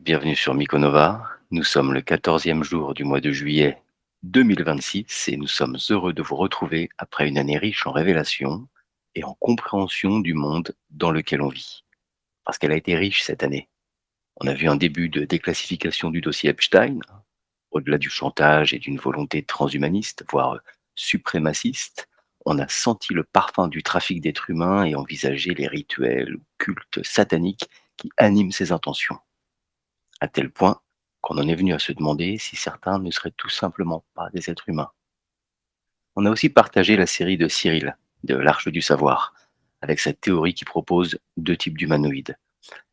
bienvenue sur Mykonova. Nous sommes le 14e jour du mois de juillet 2026 et nous sommes heureux de vous retrouver après une année riche en révélations et en compréhension du monde dans lequel on vit. Parce qu'elle a été riche cette année. On a vu un début de déclassification du dossier Epstein, au-delà du chantage et d'une volonté transhumaniste, voire suprémaciste. On a senti le parfum du trafic d'êtres humains et envisagé les rituels ou cultes sataniques qui animent ces intentions. À tel point qu'on en est venu à se demander si certains ne seraient tout simplement pas des êtres humains. On a aussi partagé la série de Cyril, de l'Arche du Savoir, avec cette théorie qui propose deux types d'humanoïdes.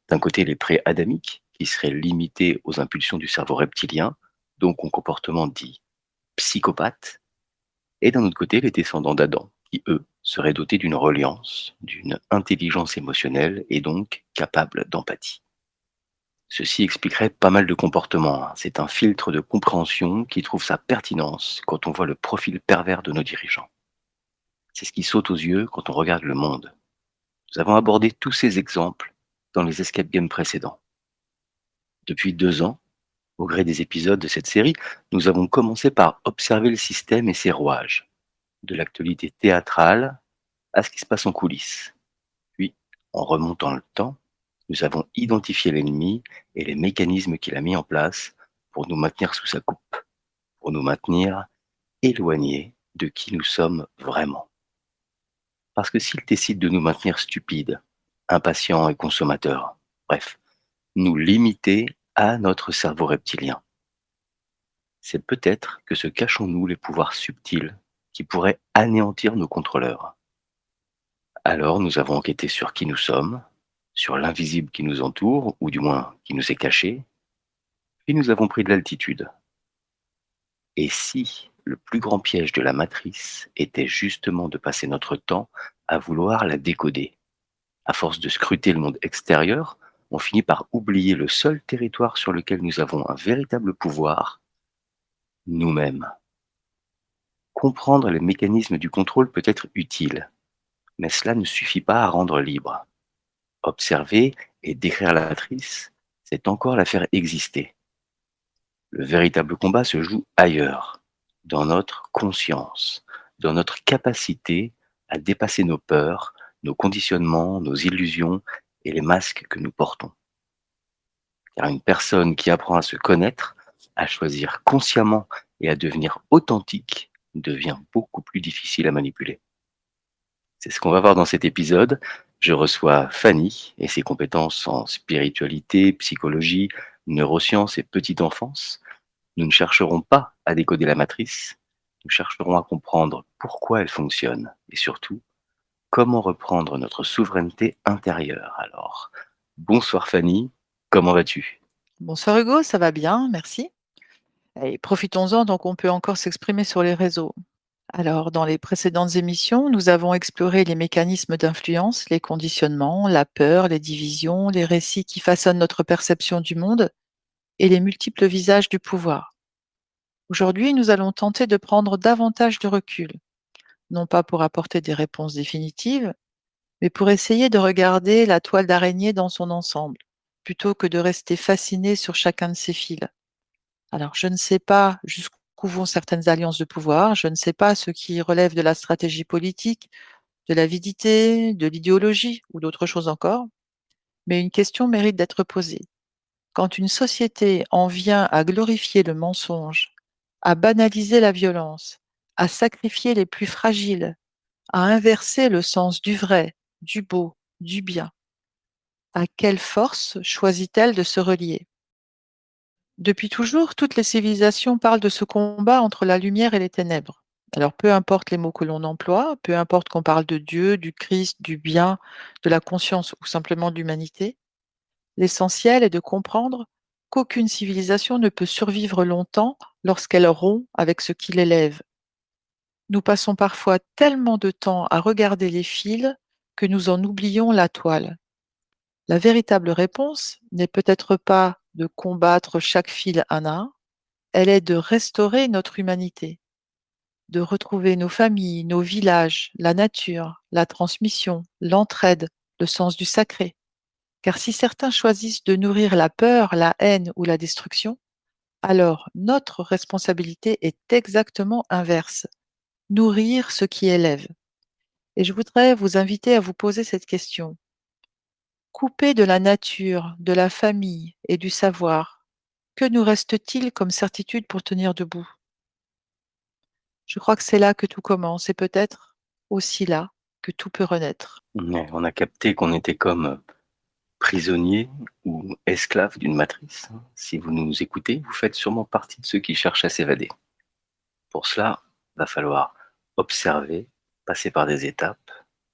D'un côté, les pré-adamiques, qui seraient limités aux impulsions du cerveau reptilien, donc au comportement dit psychopathe, et d'un autre côté, les descendants d'Adam, qui, eux, seraient dotés d'une reliance, d'une intelligence émotionnelle et donc capables d'empathie. Ceci expliquerait pas mal de comportements, hein. C'est un filtre de compréhension qui trouve sa pertinence quand on voit le profil pervers de nos dirigeants. C'est ce qui saute aux yeux quand on regarde le monde. Nous avons abordé tous ces exemples dans les escape games précédents. Depuis 2 ans, au gré des épisodes de cette série, nous avons commencé par observer le système et ses rouages, de l'actualité théâtrale à ce qui se passe en coulisses. Puis, en remontant le temps, nous avons identifié l'ennemi et les mécanismes qu'il a mis en place pour nous maintenir sous sa coupe, pour nous maintenir éloignés de qui nous sommes vraiment. Parce que s'il décide de nous maintenir stupides, impatients et consommateurs, bref, nous limiter à notre cerveau reptilien, c'est peut-être que se cachent en nous les pouvoirs subtils qui pourraient anéantir nos contrôleurs. Alors nous avons enquêté sur qui nous sommes, sur l'invisible qui nous entoure, ou du moins qui nous est caché, puis nous avons pris de l'altitude. Et si le plus grand piège de la matrice était justement de passer notre temps à vouloir la décoder? À force de scruter le monde extérieur, on finit par oublier le seul territoire sur lequel nous avons un véritable pouvoir, nous-mêmes. Comprendre les mécanismes du contrôle peut être utile, mais cela ne suffit pas à rendre libre. Observer et décrire la matrice, c'est encore la faire exister. Le véritable combat se joue ailleurs, dans notre conscience, dans notre capacité à dépasser nos peurs, nos conditionnements, nos illusions et les masques que nous portons. Car une personne qui apprend à se connaître, à choisir consciemment et à devenir authentique devient beaucoup plus difficile à manipuler. C'est ce qu'on va voir dans cet épisode. Je reçois Fanny et ses compétences en spiritualité, psychologie, neurosciences et petite enfance. Nous ne chercherons pas à décoder la matrice, nous chercherons à comprendre pourquoi elle fonctionne et surtout comment reprendre notre souveraineté intérieure. Alors, bonsoir Fanny, comment vas-tu? Bonsoir Hugo, ça va bien, merci. Et profitons-en, donc on peut encore s'exprimer sur les réseaux. Alors, dans les précédentes émissions, nous avons exploré les mécanismes d'influence, les conditionnements, la peur, les divisions, les récits qui façonnent notre perception du monde et les multiples visages du pouvoir. Aujourd'hui, nous allons tenter de prendre davantage de recul, non pas pour apporter des réponses définitives, mais pour essayer de regarder la toile d'araignée dans son ensemble, plutôt que de rester fasciné sur chacun de ses fils. Alors, je ne sais pas jusqu'où vont certaines alliances de pouvoir, je ne sais pas ce qui relève de la stratégie politique, de l'avidité, de l'idéologie ou d'autres choses encore, mais une question mérite d'être posée. Quand une société en vient à glorifier le mensonge, à banaliser la violence, à sacrifier les plus fragiles, à inverser le sens du vrai, du beau, du bien, à quelle force choisit-elle de se relier? Depuis toujours, toutes les civilisations parlent de ce combat entre la lumière et les ténèbres. Alors peu importe les mots que l'on emploie, peu importe qu'on parle de Dieu, du Christ, du bien, de la conscience ou simplement de l'humanité, l'essentiel est de comprendre qu'aucune civilisation ne peut survivre longtemps lorsqu'elle rompt avec ce qui l'élève. Nous passons parfois tellement de temps à regarder les fils que nous en oublions la toile. La véritable réponse n'est peut-être pas de combattre chaque fil un à un, elle est de restaurer notre humanité, de retrouver nos familles, nos villages, la nature, la transmission, l'entraide, le sens du sacré. Car si certains choisissent de nourrir la peur, la haine ou la destruction, alors notre responsabilité est exactement inverse, nourrir ce qui élève. Et je voudrais vous inviter à vous poser cette question. Coupé de la nature, de la famille et du savoir, que nous reste-t-il comme certitude pour tenir debout? Je crois que c'est là que tout commence et peut-être aussi là que tout peut renaître. Ouais, on a capté qu'on était comme prisonniers ou esclaves d'une matrice. Si vous nous écoutez, vous faites sûrement partie de ceux qui cherchent à s'évader. Pour cela, va falloir observer, passer par des étapes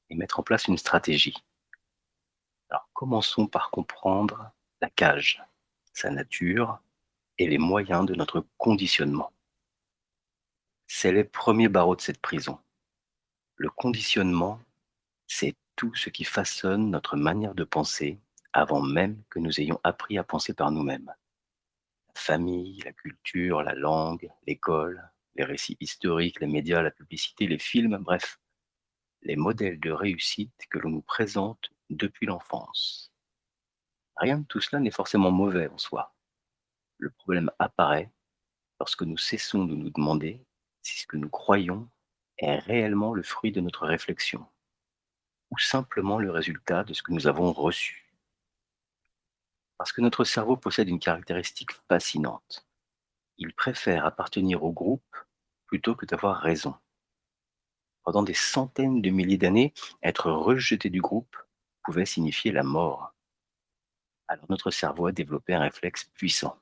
et mettre en place une stratégie. Alors commençons par comprendre la cage, sa nature et les moyens de notre conditionnement. C'est les premiers barreaux de cette prison. Le conditionnement, c'est tout ce qui façonne notre manière de penser avant même que nous ayons appris à penser par nous-mêmes. La famille, la culture, la langue, l'école, les récits historiques, les médias, la publicité, les films, bref, les modèles de réussite que l'on nous présente depuis l'enfance. Rien de tout cela n'est forcément mauvais en soi. Le problème apparaît lorsque nous cessons de nous demander si ce que nous croyons est réellement le fruit de notre réflexion ou simplement le résultat de ce que nous avons reçu. Parce que notre cerveau possède une caractéristique fascinante. Il préfère appartenir au groupe plutôt que d'avoir raison. Pendant des centaines de milliers d'années, être rejeté du groupe pouvait signifier la mort. Alors notre cerveau a développé un réflexe puissant.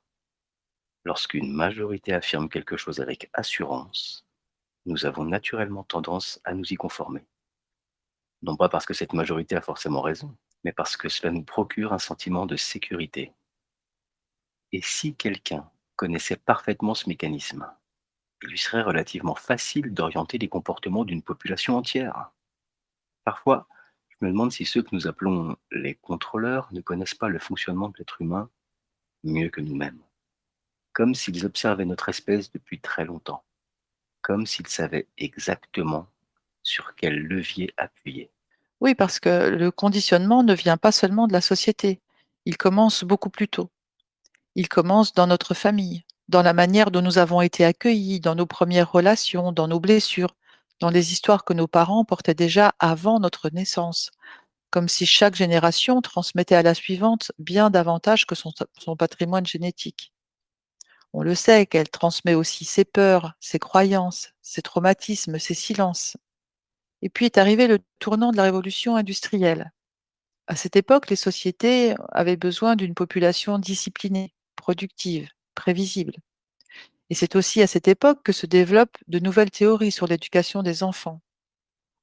Lorsqu'une majorité affirme quelque chose avec assurance, nous avons naturellement tendance à nous y conformer. Non pas parce que cette majorité a forcément raison, mais parce que cela nous procure un sentiment de sécurité. Et si quelqu'un connaissait parfaitement ce mécanisme, il lui serait relativement facile d'orienter les comportements d'une population entière. Parfois, je me demande si ceux que nous appelons les contrôleurs ne connaissent pas le fonctionnement de l'être humain mieux que nous-mêmes, comme s'ils observaient notre espèce depuis très longtemps, comme s'ils savaient exactement sur quel levier appuyer. Oui, parce que le conditionnement ne vient pas seulement de la société. Il commence beaucoup plus tôt. Il commence dans notre famille, dans la manière dont nous avons été accueillis, dans nos premières relations, dans nos blessures, dans les histoires que nos parents portaient déjà avant notre naissance, comme si chaque génération transmettait à la suivante bien davantage que son patrimoine génétique. On le sait qu'elle transmet aussi ses peurs, ses croyances, ses traumatismes, ses silences. Et puis est arrivé le tournant de la révolution industrielle. À cette époque, les sociétés avaient besoin d'une population disciplinée, productive, prévisible. Et c'est aussi à cette époque que se développent de nouvelles théories sur l'éducation des enfants.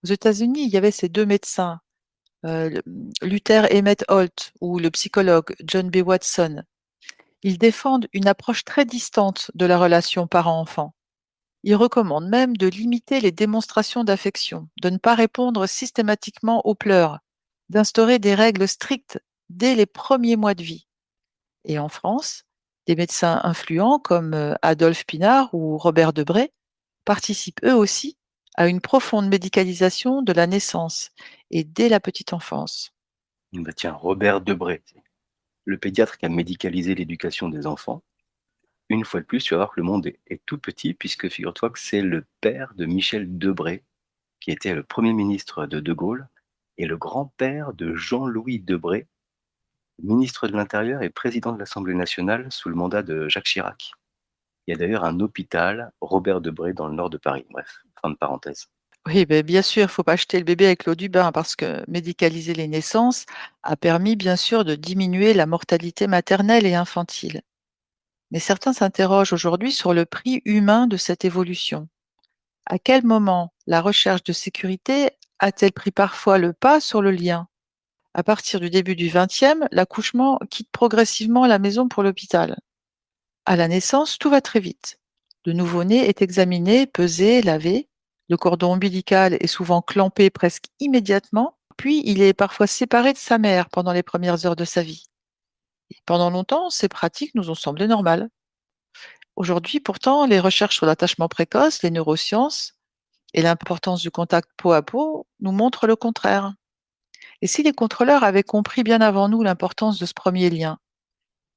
Aux États-Unis, il y avait ces deux médecins, Luther Emmett Holt ou le psychologue John B. Watson. Ils défendent une approche très distante de la relation parent-enfant. Ils recommandent même de limiter les démonstrations d'affection, de ne pas répondre systématiquement aux pleurs, d'instaurer des règles strictes dès les premiers mois de vie. Et en France, des médecins influents comme Adolphe Pinard ou Robert Debré participent eux aussi à une profonde médicalisation de la naissance et dès la petite enfance. Bah tiens, Robert Debré, le pédiatre qui a médicalisé l'éducation des enfants. Une fois de plus, tu vas voir que le monde est tout petit, puisque figure-toi que c'est le père de Michel Debré, qui était le premier ministre de De Gaulle, et le grand-père de Jean-Louis Debré, ministre de l'Intérieur et président de l'Assemblée nationale sous le mandat de Jacques Chirac. Il y a d'ailleurs un hôpital Robert Debré dans le nord de Paris. Bref, fin de parenthèse. Oui, ben, bien sûr, il faut pas jeter le bébé avec l'eau du bain parce que médicaliser les naissances a permis bien sûr de diminuer la mortalité maternelle et infantile. Mais certains s'interrogent aujourd'hui sur le prix humain de cette évolution. À quel moment la recherche de sécurité a-t-elle pris parfois le pas sur le lien? À partir du début du XXe, l'accouchement quitte progressivement la maison pour l'hôpital. À la naissance, tout va très vite. Le nouveau-né est examiné, pesé, lavé. Le cordon ombilical est souvent clampé presque immédiatement, puis il est parfois séparé de sa mère pendant les premières heures de sa vie. Et pendant longtemps, ces pratiques nous ont semblé normales. Aujourd'hui, pourtant, les recherches sur l'attachement précoce, les neurosciences et l'importance du contact peau à peau nous montrent le contraire. Et si les contrôleurs avaient compris bien avant nous l'importance de ce premier lien?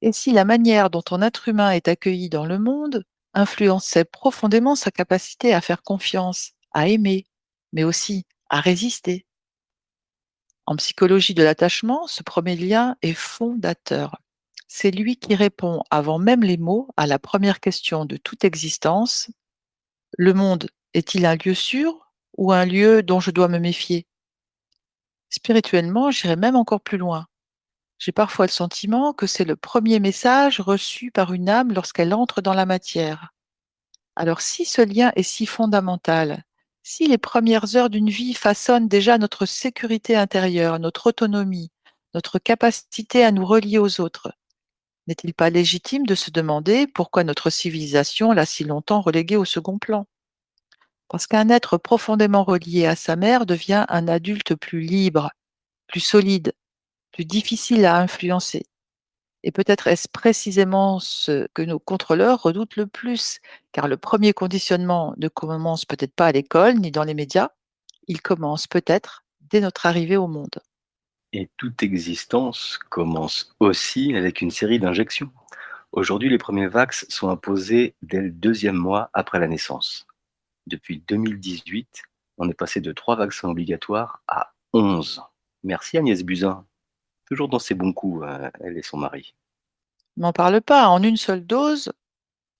Et si la manière dont un être humain est accueilli dans le monde influençait profondément sa capacité à faire confiance, à aimer, mais aussi à résister? En psychologie de l'attachement, ce premier lien est fondateur. C'est lui qui répond avant même les mots à la première question de toute existence. Le monde est-il un lieu sûr ou un lieu dont je dois me méfier? Spirituellement, j'irai même encore plus loin. J'ai parfois le sentiment que c'est le premier message reçu par une âme lorsqu'elle entre dans la matière. Alors si ce lien est si fondamental, si les premières heures d'une vie façonnent déjà notre sécurité intérieure, notre autonomie, notre capacité à nous relier aux autres, n'est-il pas légitime de se demander pourquoi notre civilisation l'a si longtemps relégué au second plan? Parce qu'un être profondément relié à sa mère devient un adulte plus libre, plus solide, plus difficile à influencer. Et peut-être est-ce précisément ce que nos contrôleurs redoutent le plus, car le premier conditionnement ne commence peut-être pas à l'école ni dans les médias, il commence peut-être dès notre arrivée au monde. Et toute existence commence aussi avec une série d'injections. Aujourd'hui, les premiers vax sont imposés dès le deuxième mois après la naissance. Depuis 2018, on est passé de 3 vaccins obligatoires à 11. Merci Agnès Buzyn, toujours dans ses bons coups, elle et son mari. N'en parle pas, en une seule dose,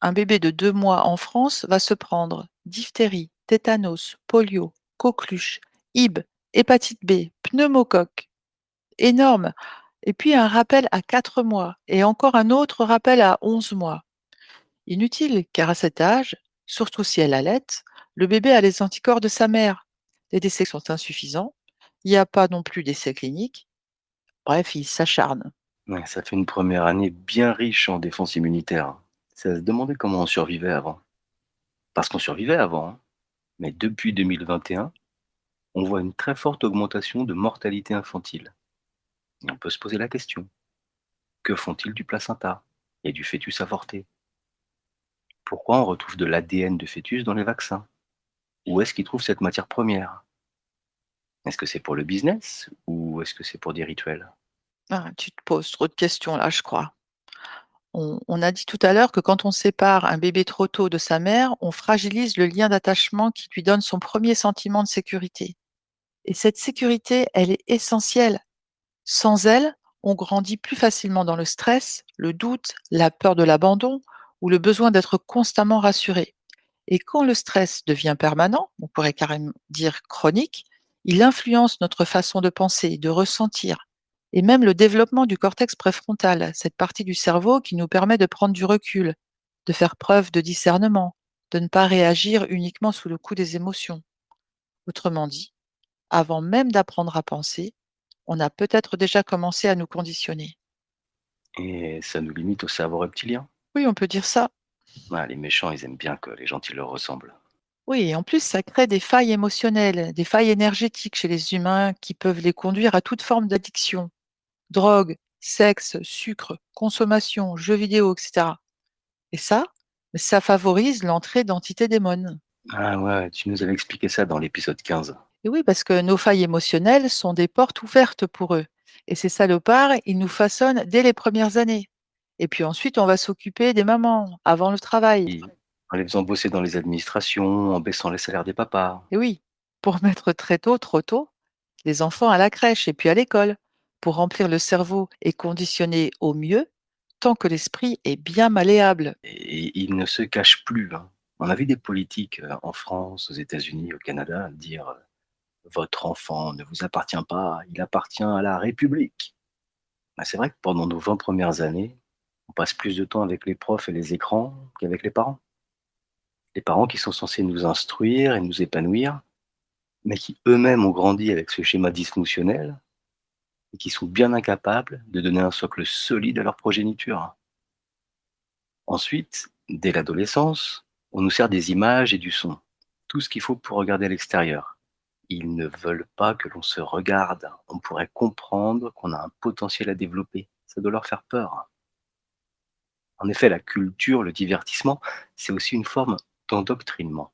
un bébé de 2 mois en France va se prendre diphtérie, tétanos, polio, coqueluche, hib, hépatite B, pneumocoque. Énorme. Et puis un rappel à 4 mois et encore un autre rappel à 11 mois. Inutile, car à cet âge, surtout si elle allait, le bébé a les anticorps de sa mère. Les décès sont insuffisants. Il n'y a pas non plus d'essais cliniques. Bref, il s'acharne. Ouais, ça fait une première année bien riche en défense immunitaire. Ça se demandait comment on survivait avant. Parce qu'on survivait avant, hein. Mais depuis 2021, on voit une très forte augmentation de mortalité infantile. Et on peut se poser la question, que font-ils du placenta et du fœtus avorté? Pourquoi on retrouve de l'ADN de fœtus dans les vaccins? Où est-ce qu'ils trouvent cette matière première? Est-ce que c'est pour le business ou est-ce que c'est pour des rituels? Ah, tu te poses trop de questions là, je crois. On a dit tout à l'heure que quand on sépare un bébé trop tôt de sa mère, on fragilise le lien d'attachement qui lui donne son premier sentiment de sécurité. Et cette sécurité, elle est essentielle. Sans elle, on grandit plus facilement dans le stress, le doute, la peur de l'abandon ou le besoin d'être constamment rassuré. Et quand le stress devient permanent, on pourrait carrément dire chronique, il influence notre façon de penser, de ressentir, et même le développement du cortex préfrontal, cette partie du cerveau qui nous permet de prendre du recul, de faire preuve de discernement, de ne pas réagir uniquement sous le coup des émotions. Autrement dit, avant même d'apprendre à penser, on a peut-être déjà commencé à nous conditionner. Et ça nous limite au cerveau reptilien. Oui, on peut dire ça. Ah, les méchants, ils aiment bien que les gentils leur ressemblent. Oui, et en plus, ça crée des failles émotionnelles, des failles énergétiques chez les humains qui peuvent les conduire à toute forme d'addiction. Drogue, sexe, sucre, consommation, jeux vidéo, etc. Et ça favorise l'entrée d'entités démons. Ah ouais, tu nous avais expliqué ça dans l'épisode 15. Et oui, parce que nos failles émotionnelles sont des portes ouvertes pour eux. Et ces salopards, ils nous façonnent dès les premières années. Et puis ensuite, on va s'occuper des mamans, avant le travail. En les faisant bosser dans les administrations, en baissant les salaires des papas. Et oui, pour mettre très tôt, trop tôt, les enfants à la crèche et puis à l'école, pour remplir le cerveau et conditionner au mieux, tant que l'esprit est bien malléable. Et ils ne se cachent plus, hein. On a vu des politiques en France, aux États-Unis, au Canada dire votre enfant ne vous appartient pas, il appartient à la République. Bah, c'est vrai que pendant nos 20 premières années, on passe plus de temps avec les profs et les écrans qu'avec les parents. Les parents qui sont censés nous instruire et nous épanouir, mais qui eux-mêmes ont grandi avec ce schéma dysfonctionnel et qui sont bien incapables de donner un socle solide à leur progéniture. Ensuite, dès l'adolescence, on nous sert des images et du son, tout ce qu'il faut pour regarder à l'extérieur. Ils ne veulent pas que l'on se regarde. On pourrait comprendre qu'on a un potentiel à développer. Ça doit leur faire peur. En effet, la culture, le divertissement, c'est aussi une forme d'endoctrinement.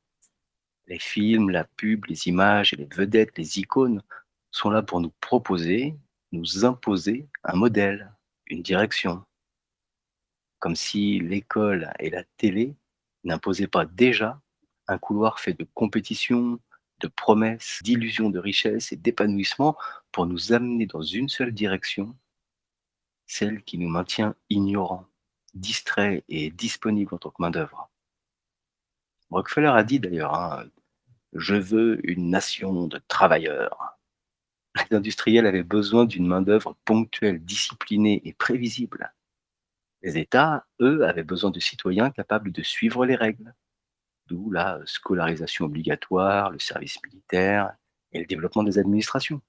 Les films, la pub, les images et les vedettes, les icônes sont là pour nous proposer, nous imposer un modèle, une direction, comme si l'école et la télé n'imposaient pas déjà un couloir fait de compétition, de promesses, d'illusions de richesse et d'épanouissement pour nous amener dans une seule direction, celle qui nous maintient ignorants, distraits et disponibles en tant que main-d'œuvre. Rockefeller a dit d'ailleurs, hein, je veux une nation de travailleurs. Les industriels avaient besoin d'une main-d'œuvre ponctuelle, disciplinée et prévisible. Les États, eux, avaient besoin de citoyens capables de suivre les règles, d'où la scolarisation obligatoire, le service militaire et le développement des administrations.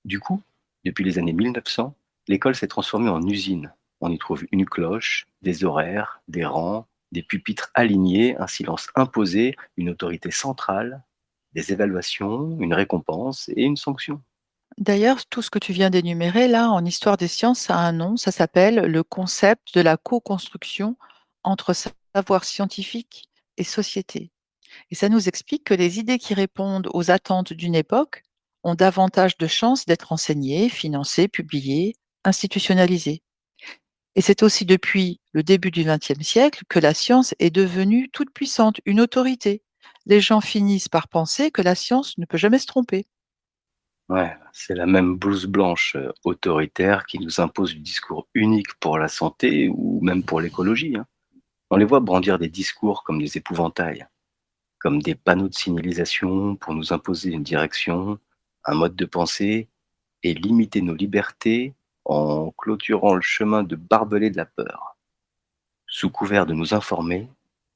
Du coup, depuis les années 1900, l'école s'est transformée en usine. On y trouve une cloche, des horaires, des rangs, des pupitres alignés, un silence imposé, une autorité centrale, des évaluations, une récompense et une sanction. D'ailleurs, tout ce que tu viens d'énumérer là, en histoire des sciences, ça a un nom, ça s'appelle le concept de la co-construction entre savoir scientifique et société. Et ça nous explique que les idées qui répondent aux attentes d'une époque ont davantage de chances d'être enseignées, financées, publiées, institutionnalisées. Et c'est aussi depuis le début du XXe siècle que la science est devenue toute puissante, une autorité. Les gens finissent par penser que la science ne peut jamais se tromper. Ouais, c'est la même blouse blanche autoritaire qui nous impose le discours unique pour la santé ou même pour l'écologie, hein. On les voit brandir des discours comme des épouvantails, comme des panneaux de signalisation pour nous imposer une direction, un mode de pensée et limiter nos libertés en clôturant le chemin de barbelés de la peur. Sous couvert de nous informer,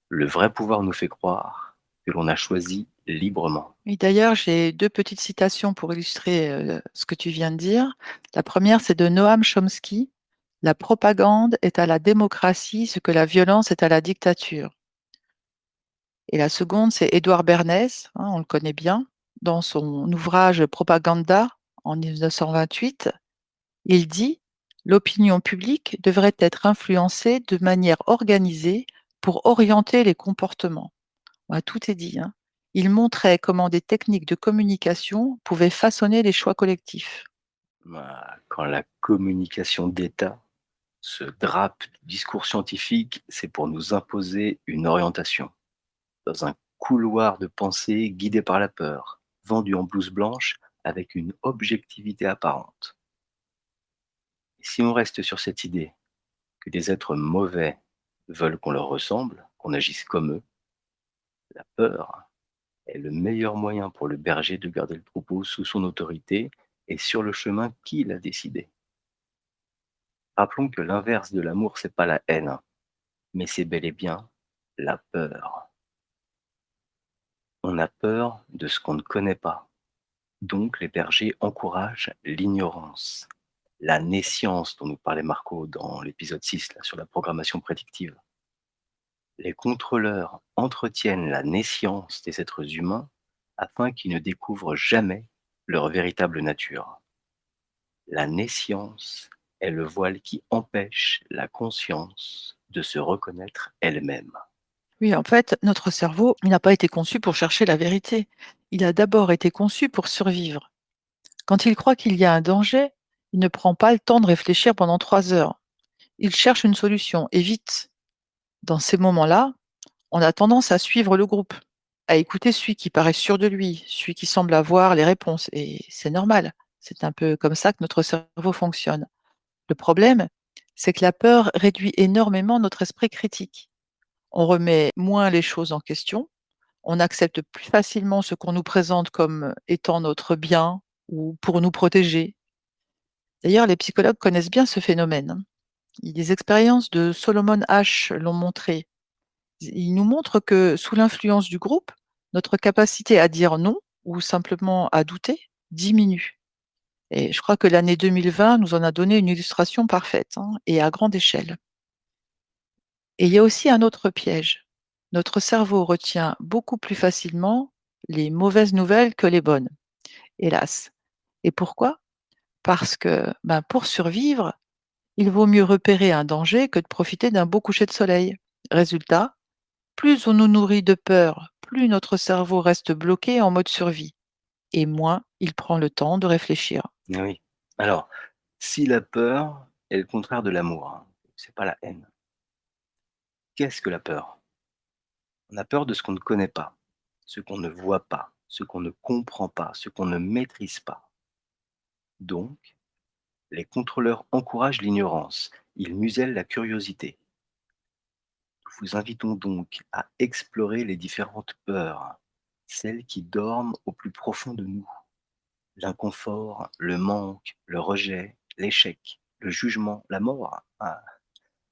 le vrai pouvoir nous fait croire que l'on a choisi librement. Et d'ailleurs, j'ai 2 petites citations pour illustrer, ce que tu viens de dire. La première, c'est de Noam Chomsky: «La propagande est à la démocratie ce que la violence est à la dictature». Et la seconde, c'est Édouard Bernays, hein, on le connaît bien. Dans son ouvrage Propaganda, en 1928, il dit: «L'opinion publique devrait être influencée de manière organisée pour orienter les comportements». Ouais, tout est dit, hein. Il montrait comment des techniques de communication pouvaient façonner les choix collectifs. Quand la communication d'État se drape du discours scientifique, c'est pour nous imposer une orientation dans un couloir de pensée guidé par la peur, vendu en blouse blanche avec une objectivité apparente. Et si on reste sur cette idée que des êtres mauvais veulent qu'on leur ressemble, qu'on agisse comme eux, la peur est le meilleur moyen pour le berger de garder le troupeau sous son autorité et sur le chemin qu'il a décidé. Rappelons que l'inverse de l'amour, c'est pas la haine, hein, mais c'est bel et bien la peur. On a peur de ce qu'on ne connaît pas. Donc les bergers encouragent l'ignorance, la nescience dont nous parlait Marco dans l'épisode 6 là, sur la programmation prédictive. Les contrôleurs entretiennent la nescience des êtres humains afin qu'ils ne découvrent jamais leur véritable nature. La nescience est le voile qui empêche la conscience de se reconnaître elle-même. Oui, en fait, notre cerveau, il n'a pas été conçu pour chercher la vérité. Il a d'abord été conçu pour survivre. Quand il croit qu'il y a un danger, il ne prend pas le temps de réfléchir pendant 3 heures. Il cherche une solution, et vite. Dans ces moments-là, on a tendance à suivre le groupe, à écouter celui qui paraît sûr de lui, celui qui semble avoir les réponses. Et c'est normal. C'est un peu comme ça que notre cerveau fonctionne. Le problème, c'est que la peur réduit énormément notre esprit critique. On remet moins les choses en question, on accepte plus facilement ce qu'on nous présente comme étant notre bien ou pour nous protéger. D'ailleurs, les psychologues connaissent bien ce phénomène, hein. Les expériences de Solomon H l'ont montré. Ils nous montrent que sous l'influence du groupe, notre capacité à dire non ou simplement à douter diminue. Et je crois que l'année 2020 nous en a donné une illustration parfaite, hein, et à grande échelle. Et il y a aussi un autre piège. Notre cerveau retient beaucoup plus facilement les mauvaises nouvelles que les bonnes, hélas. Et pourquoi? Parce que, ben, pour survivre, il vaut mieux repérer un danger que de profiter d'un beau coucher de soleil. Résultat, plus on nous nourrit de peur, plus notre cerveau reste bloqué en mode survie. et moins il prend le temps de réfléchir. Ah oui. Alors, si la peur est le contraire de l'amour, hein, c'est pas la haine, qu'est-ce que la peur? On a peur de ce qu'on ne connaît pas, ce qu'on ne voit pas, ce qu'on ne comprend pas, ce qu'on ne maîtrise pas. Donc, les contrôleurs encouragent l'ignorance, ils musellent la curiosité. Nous vous invitons donc à explorer les différentes peurs, celles qui dorment au plus profond de nous. L'inconfort, le manque, le rejet, l'échec, le jugement, la mort. Ah,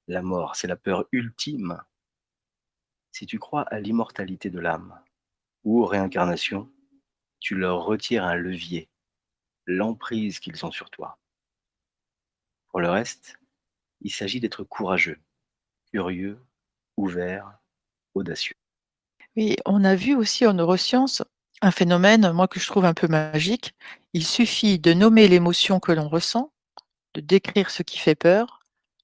la mort, c'est la peur ultime. Si tu crois à l'immortalité de l'âme ou aux réincarnations, tu leur retires un levier, l'emprise qu'ils ont sur toi. Pour le reste, il s'agit d'être courageux, curieux, ouvert, audacieux. Oui, on a vu aussi en neurosciences un phénomène, moi, que je trouve un peu magique. Il suffit de nommer l'émotion que l'on ressent, de décrire ce qui fait peur,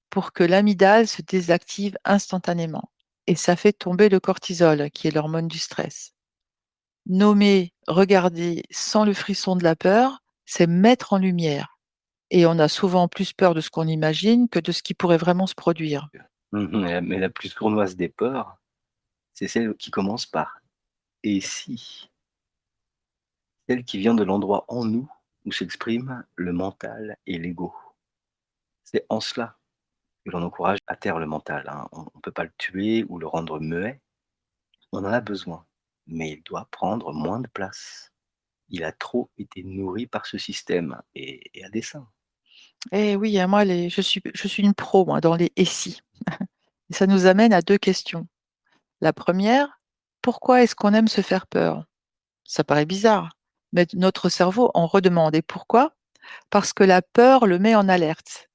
pour que l'amygdale se désactive instantanément. Et ça fait tomber le cortisol, qui est l'hormone du stress. Nommer, regarder sans le frisson de la peur, c'est mettre en lumière. Et on a souvent plus peur de ce qu'on imagine que de ce qui pourrait vraiment se produire. Mais la plus sournoise des peurs, c'est celle qui commence par «et si?», celle qui vient de l'endroit en nous où s'expriment le mental et l'ego. C'est en cela que l'on encourage à taire le mental, hein. On ne peut pas le tuer ou le rendre muet, on en a besoin, mais il doit prendre moins de place. Il a trop été nourri par ce système et à dessein. Eh oui, hein, moi, je suis une pro, moi, dans les « et si ». Et ça nous amène à deux questions. La première, pourquoi est-ce qu'on aime se faire peur? Ça paraît bizarre, mais notre cerveau en redemande. Et pourquoi? Parce que la peur le met en alerte.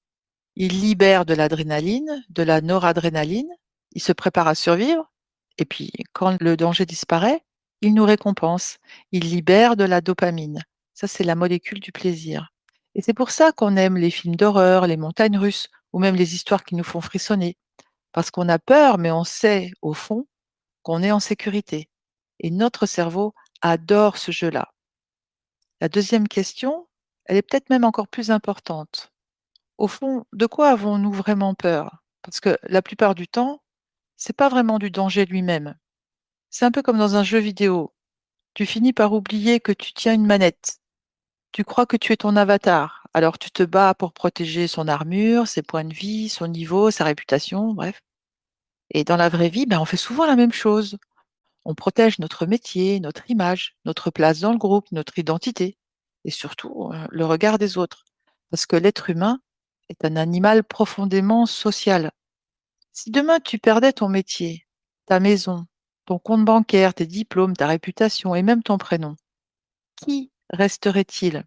Il libère de l'adrénaline, de la noradrénaline, il se prépare à survivre, et puis quand le danger disparaît, il nous récompense. Il libère de la dopamine. Ça, c'est la molécule du plaisir. Et c'est pour ça qu'on aime les films d'horreur, les montagnes russes, ou même les histoires qui nous font frissonner. Parce qu'on a peur, mais on sait, au fond, qu'on est en sécurité. Et notre cerveau adore ce jeu-là. La deuxième question, elle est peut-être même encore plus importante. Au fond, de quoi avons-nous vraiment peur? Parce que la plupart du temps, c'est pas vraiment du danger lui-même. C'est un peu comme dans un jeu vidéo. Tu finis par oublier que tu tiens une manette. Tu crois que tu es ton avatar. Alors tu te bats pour protéger son armure, ses points de vie, son niveau, sa réputation, bref. Et dans la vraie vie, ben, on fait souvent la même chose. On protège notre métier, notre image, notre place dans le groupe, notre identité. Et surtout, le regard des autres. Parce que l'être humain est un animal profondément social. Si demain tu perdais ton métier, ta maison, ton compte bancaire, tes diplômes, ta réputation et même ton prénom, qui resterait-il?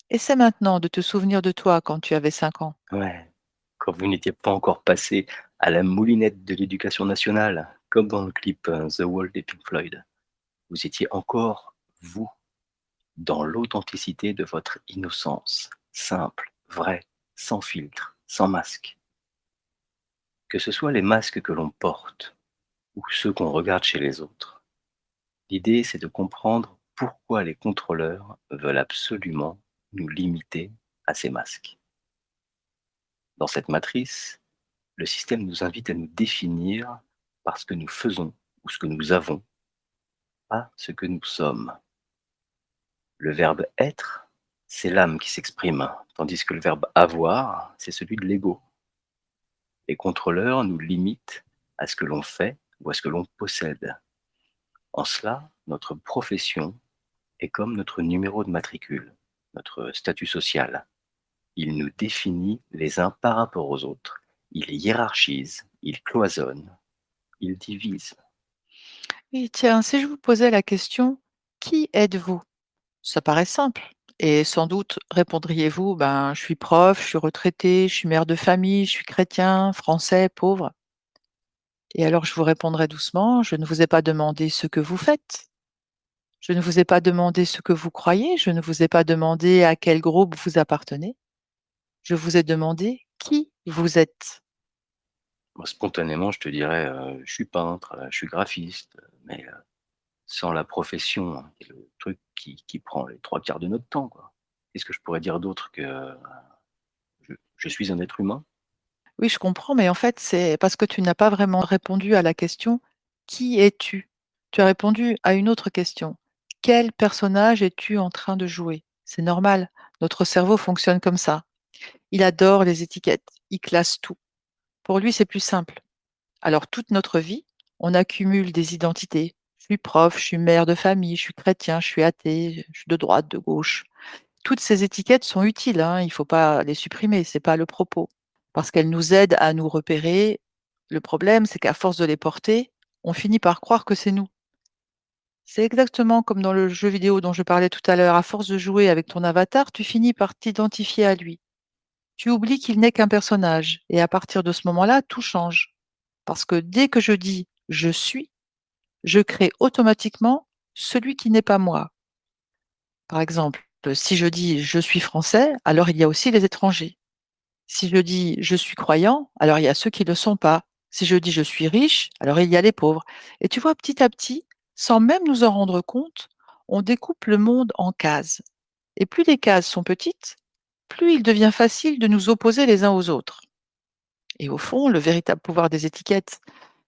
Essaie maintenant de te souvenir de toi quand tu avais 5 ans. Ouais, quand vous n'étiez pas encore passé à la moulinette de l'éducation nationale, comme dans le clip, The Wall des Pink Floyd. Vous étiez encore vous, dans l'authenticité de votre innocence, simple, vraie, sans filtre, sans masque. Que ce soit les masques que l'on porte ou ceux qu'on regarde chez les autres, l'idée c'est de comprendre pourquoi les contrôleurs veulent absolument nous limiter à ces masques. Dans cette matrice, le système nous invite à nous définir par ce que nous faisons ou ce que nous avons, pas ce que nous sommes. Le verbe être, c'est l'âme qui s'exprime, tandis que le verbe avoir, c'est celui de l'ego. Les contrôleurs nous limitent à ce que l'on fait ou à ce que l'on possède. En cela, notre profession est comme notre numéro de matricule, notre statut social. Il nous définit les uns par rapport aux autres. Il hiérarchise, il cloisonne, il divise. Et tiens, si je vous posais la question, qui êtes-vous? Ça paraît simple. Et sans doute répondriez-vous, ben, je suis prof, je suis retraité, je suis mère de famille, je suis chrétien, français, pauvre. Et alors je vous répondrai doucement, je ne vous ai pas demandé ce que vous faites. Je ne vous ai pas demandé ce que vous croyez, je ne vous ai pas demandé à quel groupe vous appartenez. Je vous ai demandé qui vous êtes. Moi, spontanément, je te dirais, je suis peintre, je suis graphiste, mais sans la profession, hein, qui est le truc qui prend les 3/4 de notre temps, quoi. Qu'est-ce que je pourrais dire d'autre que je suis un être humain? Oui, je comprends, mais en fait, c'est parce que tu n'as pas vraiment répondu à la question: «Qui es-tu?» Tu as répondu à une autre question: «Quel personnage es-tu en train de jouer?» C'est normal, notre cerveau fonctionne comme ça. Il adore les étiquettes, il classe tout. Pour lui, c'est plus simple. Alors toute notre vie, on accumule des identités. Je suis prof, je suis mère de famille, je suis chrétien, je suis athée, je suis de droite, de gauche. Toutes ces étiquettes sont utiles, hein, il ne faut pas les supprimer, c'est pas le propos. Parce qu'elles nous aident à nous repérer. Le problème, c'est qu'à force de les porter, on finit par croire que c'est nous. C'est exactement comme dans le jeu vidéo dont je parlais tout à l'heure. À force de jouer avec ton avatar, tu finis par t'identifier à lui. Tu oublies qu'il n'est qu'un personnage. Et à partir de ce moment-là, tout change. Parce que dès que je dis je suis, je crée automatiquement celui qui n'est pas moi. Par exemple, si je dis je suis français, alors il y a aussi les étrangers. Si je dis je suis croyant, alors il y a ceux qui ne le sont pas. Si je dis je suis riche, alors il y a les pauvres. Et tu vois, petit à petit, sans même nous en rendre compte, on découpe le monde en cases. Et plus les cases sont petites, plus il devient facile de nous opposer les uns aux autres. Et au fond, le véritable pouvoir des étiquettes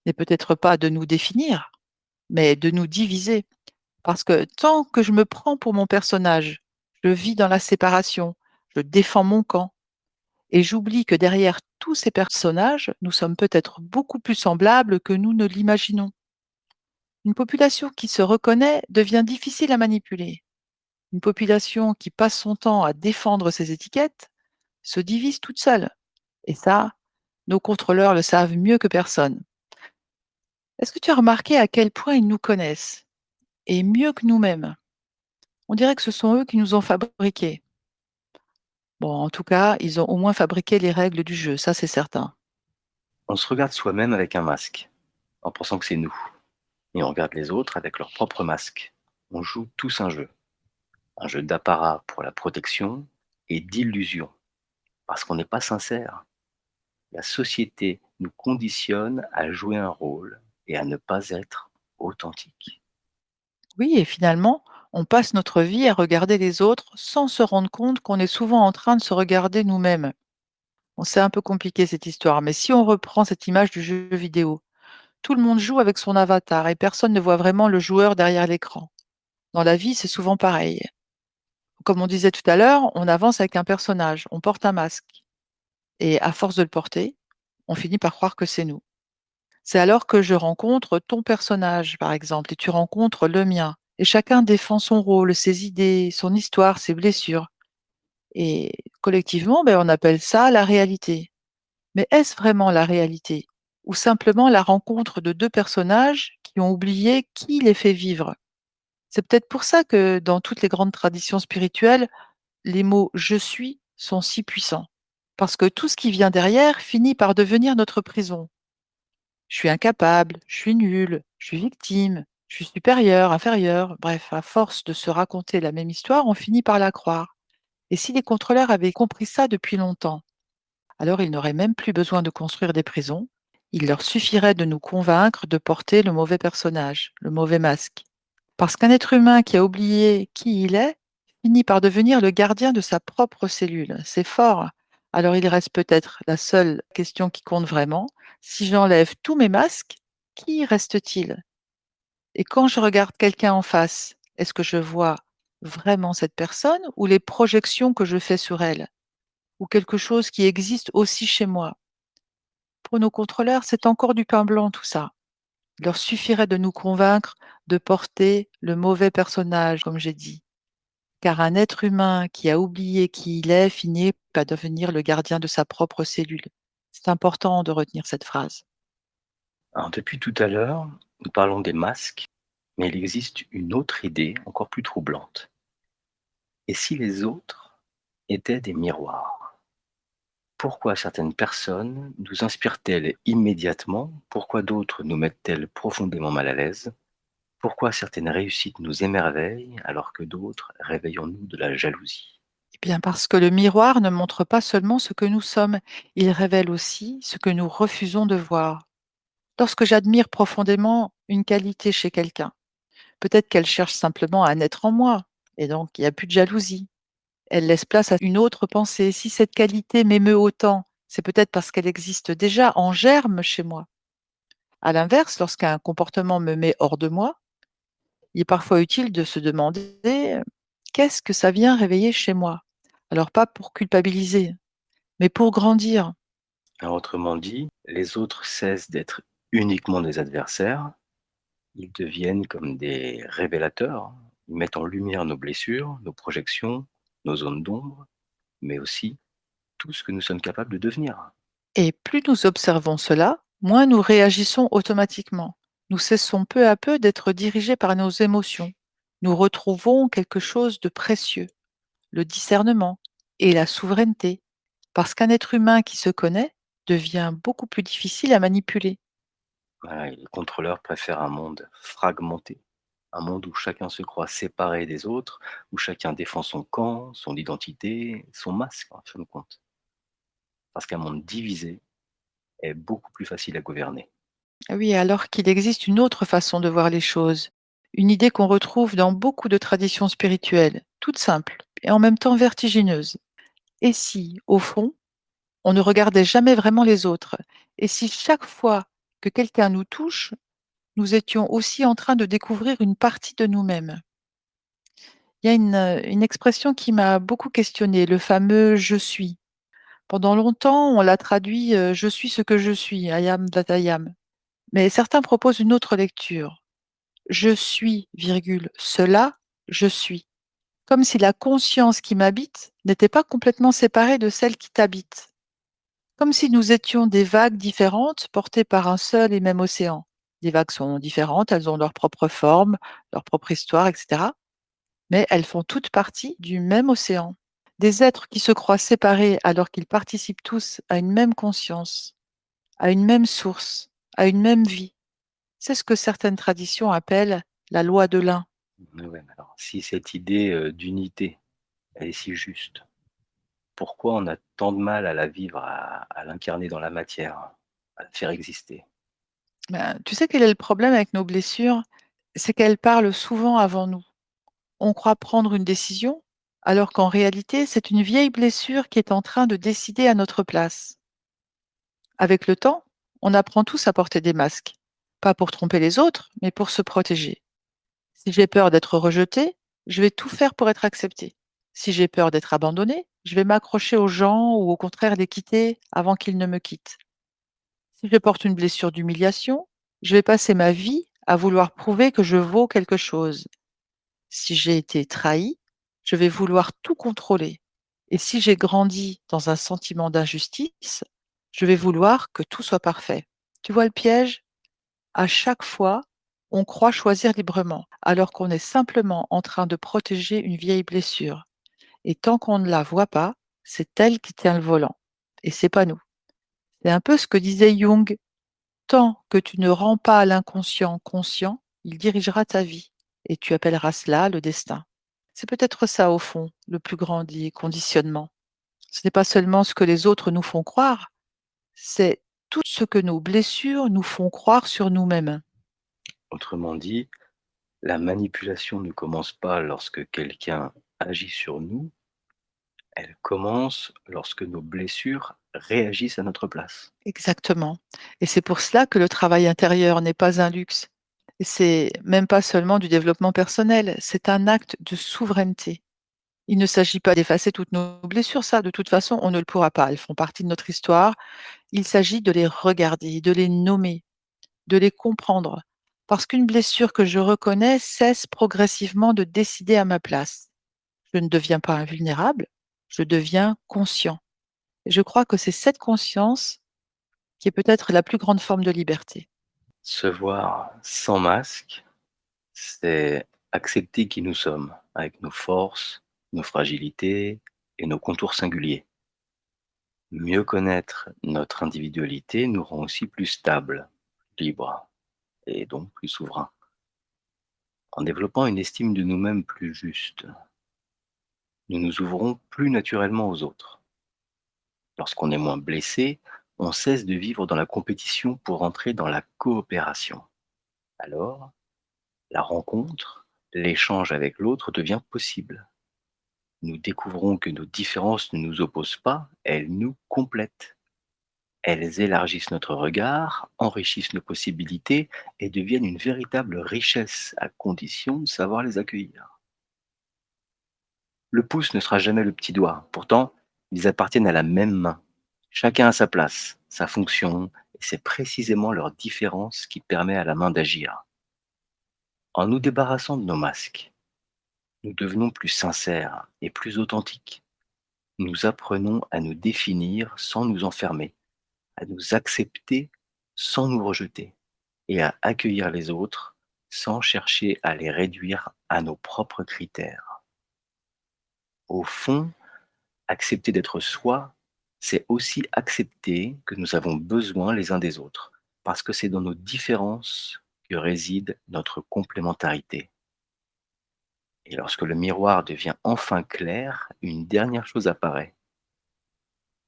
n'est peut-être pas de nous définir, mais de nous diviser. Parce que tant que je me prends pour mon personnage, je vis dans la séparation, je défends mon camp, et j'oublie que derrière tous ces personnages, nous sommes peut-être beaucoup plus semblables que nous ne l'imaginons. Une population qui se reconnaît devient difficile à manipuler. Une population qui passe son temps à défendre ses étiquettes se divise toute seule. Et ça, nos contrôleurs le savent mieux que personne. Est-ce que tu as remarqué à quel point ils nous connaissent? Et mieux que nous-mêmes. On dirait que ce sont eux qui nous ont fabriqués. Bon, en tout cas, ils ont au moins fabriqué les règles du jeu, ça c'est certain. On se regarde soi-même avec un masque, en pensant que c'est nous, et on regarde les autres avec leur propre masque. On joue tous un jeu d'apparat pour la protection et d'illusion, parce qu'on n'est pas sincère. La société nous conditionne à jouer un rôle et à ne pas être authentique. Oui, et finalement, on passe notre vie à regarder les autres sans se rendre compte qu'on est souvent en train de se regarder nous-mêmes. Bon, c'est un peu compliqué cette histoire, mais si on reprend cette image du jeu vidéo, tout le monde joue avec son avatar et personne ne voit vraiment le joueur derrière l'écran. Dans la vie, c'est souvent pareil. Comme on disait tout à l'heure, on avance avec un personnage, on porte un masque. Et à force de le porter, on finit par croire que c'est nous. C'est alors que je rencontre ton personnage, par exemple, et tu rencontres le mien. Et chacun défend son rôle, ses idées, son histoire, ses blessures. Et collectivement, ben, on appelle ça la réalité. Mais est-ce vraiment la réalité? Ou simplement la rencontre de deux personnages qui ont oublié qui les fait vivre? C'est peut-être pour ça que dans toutes les grandes traditions spirituelles, les mots je suis sont si puissants. Parce que tout ce qui vient derrière finit par devenir notre prison. Je suis incapable, je suis nul, je suis victime, je suis supérieur, inférieur. Bref, à force de se raconter la même histoire, on finit par la croire. Et si les contrôleurs avaient compris ça depuis longtemps, alors ils n'auraient même plus besoin de construire des prisons. Il leur suffirait de nous convaincre de porter le mauvais personnage, le mauvais masque. Parce qu'un être humain qui a oublié qui il est finit par devenir le gardien de sa propre cellule. C'est fort. Alors il reste peut-être la seule question qui compte vraiment. Si j'enlève tous mes masques, qui reste-t-il? Et quand je regarde quelqu'un en face, est-ce que je vois vraiment cette personne ou les projections que je fais sur elle? Ou quelque chose qui existe aussi chez moi? Pour nos contrôleurs, c'est encore du pain blanc tout ça. Il leur suffirait de nous convaincre de porter le mauvais personnage, comme j'ai dit. Car un être humain qui a oublié qui il est finit par devenir le gardien de sa propre cellule. C'est important de retenir cette phrase. Alors, depuis tout à l'heure, nous parlons des masques, mais il existe une autre idée encore plus troublante. Et si les autres étaient des miroirs? Pourquoi certaines personnes nous inspirent-elles immédiatement? Pourquoi d'autres nous mettent-elles profondément mal à l'aise? Pourquoi certaines réussites nous émerveillent alors que d'autres réveillent en nous de la jalousie? Eh bien parce que le miroir ne montre pas seulement ce que nous sommes, il révèle aussi ce que nous refusons de voir. Lorsque j'admire profondément une qualité chez quelqu'un, Peut-être qu'elle cherche simplement à naître en moi, et donc il n'y a plus de jalousie. Elle laisse place à une autre pensée. Si cette qualité m'émeut autant, c'est peut-être parce qu'elle existe déjà en germe chez moi. À l'inverse, lorsqu'un comportement me met hors de moi, il est parfois utile de se demander qu'est-ce que ça vient réveiller chez moi. Alors pas pour culpabiliser, mais pour grandir. Alors, autrement dit, les autres cessent d'être uniquement des adversaires, ils deviennent comme des révélateurs. Ils mettent en lumière nos blessures, nos projections, nos zones d'ombre, mais aussi tout ce que nous sommes capables de devenir. Et plus nous observons cela, moins nous réagissons automatiquement. Nous cessons peu à peu d'être dirigés par nos émotions. Nous retrouvons quelque chose de précieux, le discernement et la souveraineté, parce qu'un être humain qui se connaît devient beaucoup plus difficile à manipuler. Voilà, et les contrôleurs préfèrent un monde fragmenté, un monde où chacun se croit séparé des autres, où chacun défend son camp, son identité, son masque, en fin de compte. Parce qu'un monde divisé est beaucoup plus facile à gouverner. Ah oui, alors qu'il existe une autre façon de voir les choses, une idée qu'on retrouve dans beaucoup de traditions spirituelles, toute simple et en même temps vertigineuse. Et si, au fond, on ne regardait jamais vraiment les autres? Et si chaque fois que quelqu'un nous touche, nous étions aussi en train de découvrir une partie de nous-mêmes? Il y a une expression qui m'a beaucoup questionnée, le fameux «je suis». Pendant longtemps, on l'a traduit «je suis ce que je suis», I am that I am. Mais certains proposent une autre lecture. Je suis, virgule, cela, je suis. Comme si la conscience qui m'habite n'était pas complètement séparée de celle qui t'habite. Comme si nous étions des vagues différentes portées par un seul et même océan. Les vagues sont différentes, elles ont leur propre forme, leur propre histoire, etc. Mais elles font toutes partie du même océan. Des êtres qui se croient séparés alors qu'ils participent tous à une même conscience, à une même source, à une même vie. C'est ce que certaines traditions appellent la loi de l'un. Mais ouais, mais alors, si cette idée d'unité, elle est si juste, pourquoi on a tant de mal à la vivre, à l'incarner dans la matière, à la faire exister? Ben, tu sais quel est le problème avec nos blessures? C'est qu'elles parlent souvent avant nous. On croit prendre une décision, alors qu'en réalité, c'est une vieille blessure qui est en train de décider à notre place. Avec le temps, on apprend tous à porter des masques, pas pour tromper les autres, mais pour se protéger. Si j'ai peur d'être rejeté, je vais tout faire pour être accepté. Si j'ai peur d'être abandonné, je vais m'accrocher aux gens ou au contraire les quitter avant qu'ils ne me quittent. Si je porte une blessure d'humiliation, je vais passer ma vie à vouloir prouver que je vaux quelque chose. Si j'ai été trahi, je vais vouloir tout contrôler. Et si j'ai grandi dans un sentiment d'injustice, je vais vouloir que tout soit parfait. Tu vois le piège? À chaque fois, on croit choisir librement, alors qu'on est simplement en train de protéger une vieille blessure. Et tant qu'on ne la voit pas, c'est elle qui tient le volant. Et c'est pas nous. C'est un peu ce que disait Jung. Tant que tu ne rends pas l'inconscient conscient, il dirigera ta vie. Et tu appelleras cela le destin. C'est peut-être ça, au fond, le plus grand des conditionnements. Ce n'est pas seulement ce que les autres nous font croire, c'est tout ce que nos blessures nous font croire sur nous-mêmes. Autrement dit, la manipulation ne commence pas lorsque quelqu'un agit sur nous, elle commence lorsque nos blessures réagissent à notre place. Exactement. Et c'est pour cela que le travail intérieur n'est pas un luxe. Et c'est même pas seulement du développement personnel, c'est un acte de souveraineté. Il ne s'agit pas d'effacer toutes nos blessures, ça, de toute façon, on ne le pourra pas. Elles font partie de notre histoire. Il s'agit de les regarder, de les nommer, de les comprendre. Parce qu'une blessure que je reconnais cesse progressivement de décider à ma place. Je ne deviens pas invulnérable, je deviens conscient. Et je crois que c'est cette conscience qui est peut-être la plus grande forme de liberté. Se voir sans masque, c'est accepter qui nous sommes, avec nos forces, nos fragilités et nos contours singuliers. Mieux connaître notre individualité nous rend aussi plus stables, libres et donc plus souverains. En développant une estime de nous-mêmes plus juste, nous nous ouvrons plus naturellement aux autres. Lorsqu'on est moins blessé, on cesse de vivre dans la compétition pour entrer dans la coopération. Alors, La rencontre, l'échange avec l'autre devient possible. Nous découvrons que nos différences ne nous opposent pas, elles nous complètent. Elles élargissent notre regard, enrichissent nos possibilités et deviennent une véritable richesse à condition de savoir les accueillir. Le pouce ne sera jamais le petit doigt, pourtant ils appartiennent à la même main. Chacun a sa place, sa fonction, et c'est précisément leur différence qui permet à la main d'agir. En nous débarrassant de nos masques, nous devenons plus sincères et plus authentiques. Nous apprenons à nous définir sans nous enfermer, à nous accepter sans nous rejeter et à accueillir les autres sans chercher à les réduire à nos propres critères. Au fond, accepter d'être soi, c'est aussi accepter que nous avons besoin les uns des autres, parce que c'est dans nos différences que réside notre complémentarité. Et lorsque le miroir devient enfin clair, une dernière chose apparaît: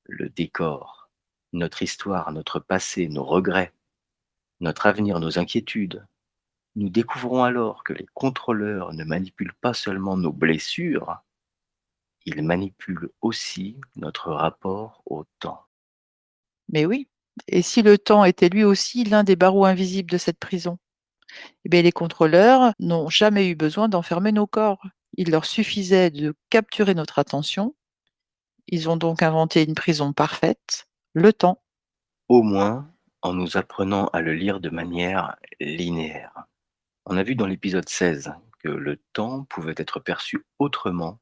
le décor, notre histoire, notre passé, nos regrets, notre avenir, nos inquiétudes. Nous découvrons alors que les contrôleurs ne manipulent pas seulement nos blessures, ils manipulent aussi notre rapport au temps. Mais oui, et si le temps était lui aussi l'un des barreaux invisibles de cette prison? Eh bien, les contrôleurs n'ont jamais eu besoin d'enfermer nos corps. Il leur suffisait de capturer notre attention. Ils ont donc inventé une prison parfaite, le temps. Au moins, en nous apprenant à le lire de manière linéaire. On a vu dans l'épisode 16 que le temps pouvait être perçu autrement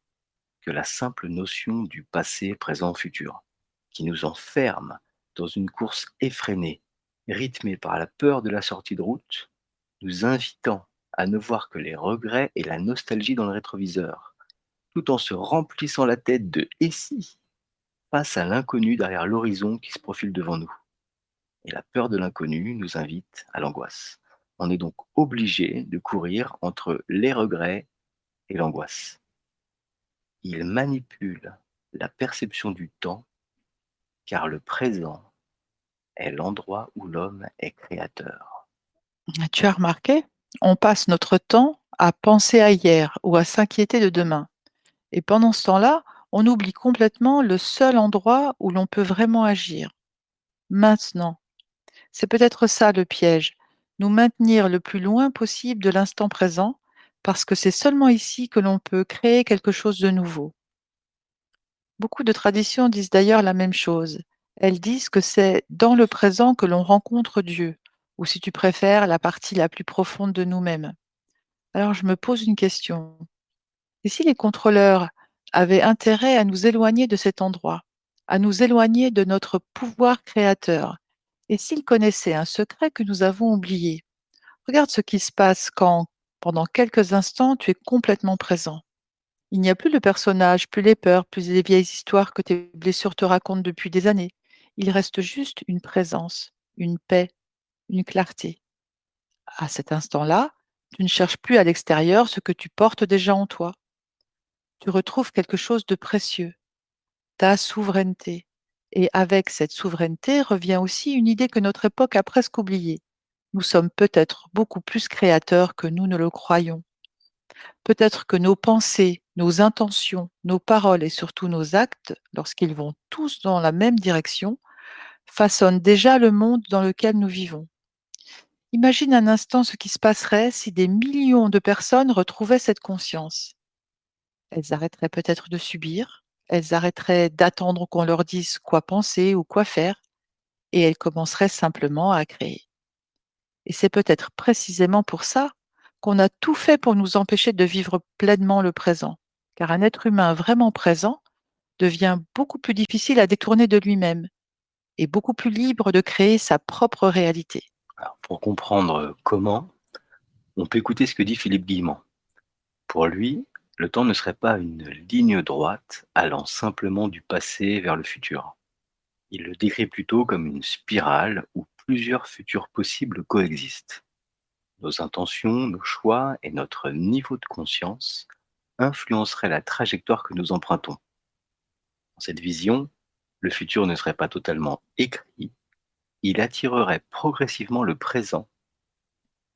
que la simple notion du passé, présent, futur, qui nous enferme dans une course effrénée, rythmée par la peur de la sortie de route, nous invitant à ne voir que les regrets et la nostalgie dans le rétroviseur, tout en se remplissant la tête de «et si» face à l'inconnu derrière l'horizon qui se profile devant nous. Et la peur de l'inconnu nous invite à l'angoisse. On est donc obligé de courir entre les regrets et l'angoisse. Il manipule la perception du temps, car le présent est l'endroit où l'homme est créateur. Tu as remarqué? On passe notre temps à penser à hier ou à s'inquiéter de demain. Et pendant ce temps-là, on oublie complètement le seul endroit où l'on peut vraiment agir. Maintenant. C'est peut-être ça le piège, nous maintenir le plus loin possible de l'instant présent, parce que c'est seulement ici que l'on peut créer quelque chose de nouveau. Beaucoup de traditions disent d'ailleurs la même chose. Elles disent que c'est dans le présent que l'on rencontre Dieu, ou si tu préfères, la partie la plus profonde de nous-mêmes. Alors je me pose une question. Et si les contrôleurs avaient intérêt à nous éloigner de cet endroit, à nous éloigner de notre pouvoir créateur, et s'ils connaissaient un secret que nous avons oublié? Regarde ce qui se passe quand, pendant quelques instants, tu es complètement présent. Il n'y a plus le personnage, plus les peurs, plus les vieilles histoires que tes blessures te racontent depuis des années. Il reste juste une présence, une paix, une clarté. À cet instant-là, tu ne cherches plus à l'extérieur ce que tu portes déjà en toi. Tu retrouves quelque chose de précieux, ta souveraineté. Et avec cette souveraineté revient aussi une idée que notre époque a presque oubliée. Nous sommes peut-être beaucoup plus créateurs que nous ne le croyons. Peut-être que nos pensées, nos intentions, nos paroles et surtout nos actes, lorsqu'ils vont tous dans la même direction, façonnent déjà le monde dans lequel nous vivons. Imagine un instant ce qui se passerait si des millions de personnes retrouvaient cette conscience. Elles arrêteraient peut-être de subir, elles arrêteraient d'attendre qu'on leur dise quoi penser ou quoi faire, et elles commenceraient simplement à créer. Et c'est peut-être précisément pour ça qu'on a tout fait pour nous empêcher de vivre pleinement le présent. Car un être humain vraiment présent devient beaucoup plus difficile à détourner de lui-même et beaucoup plus libre de créer sa propre réalité. Alors, pour comprendre comment, on peut écouter ce que dit Philippe Guillemont. Pour lui, le temps ne serait pas une ligne droite allant simplement du passé vers le futur. Il le décrit plutôt comme une spirale où plusieurs futurs possibles coexistent. Nos intentions, nos choix et notre niveau de conscience influenceraient la trajectoire que nous empruntons. Dans cette vision, le futur ne serait pas totalement écrit, il attirerait progressivement le présent,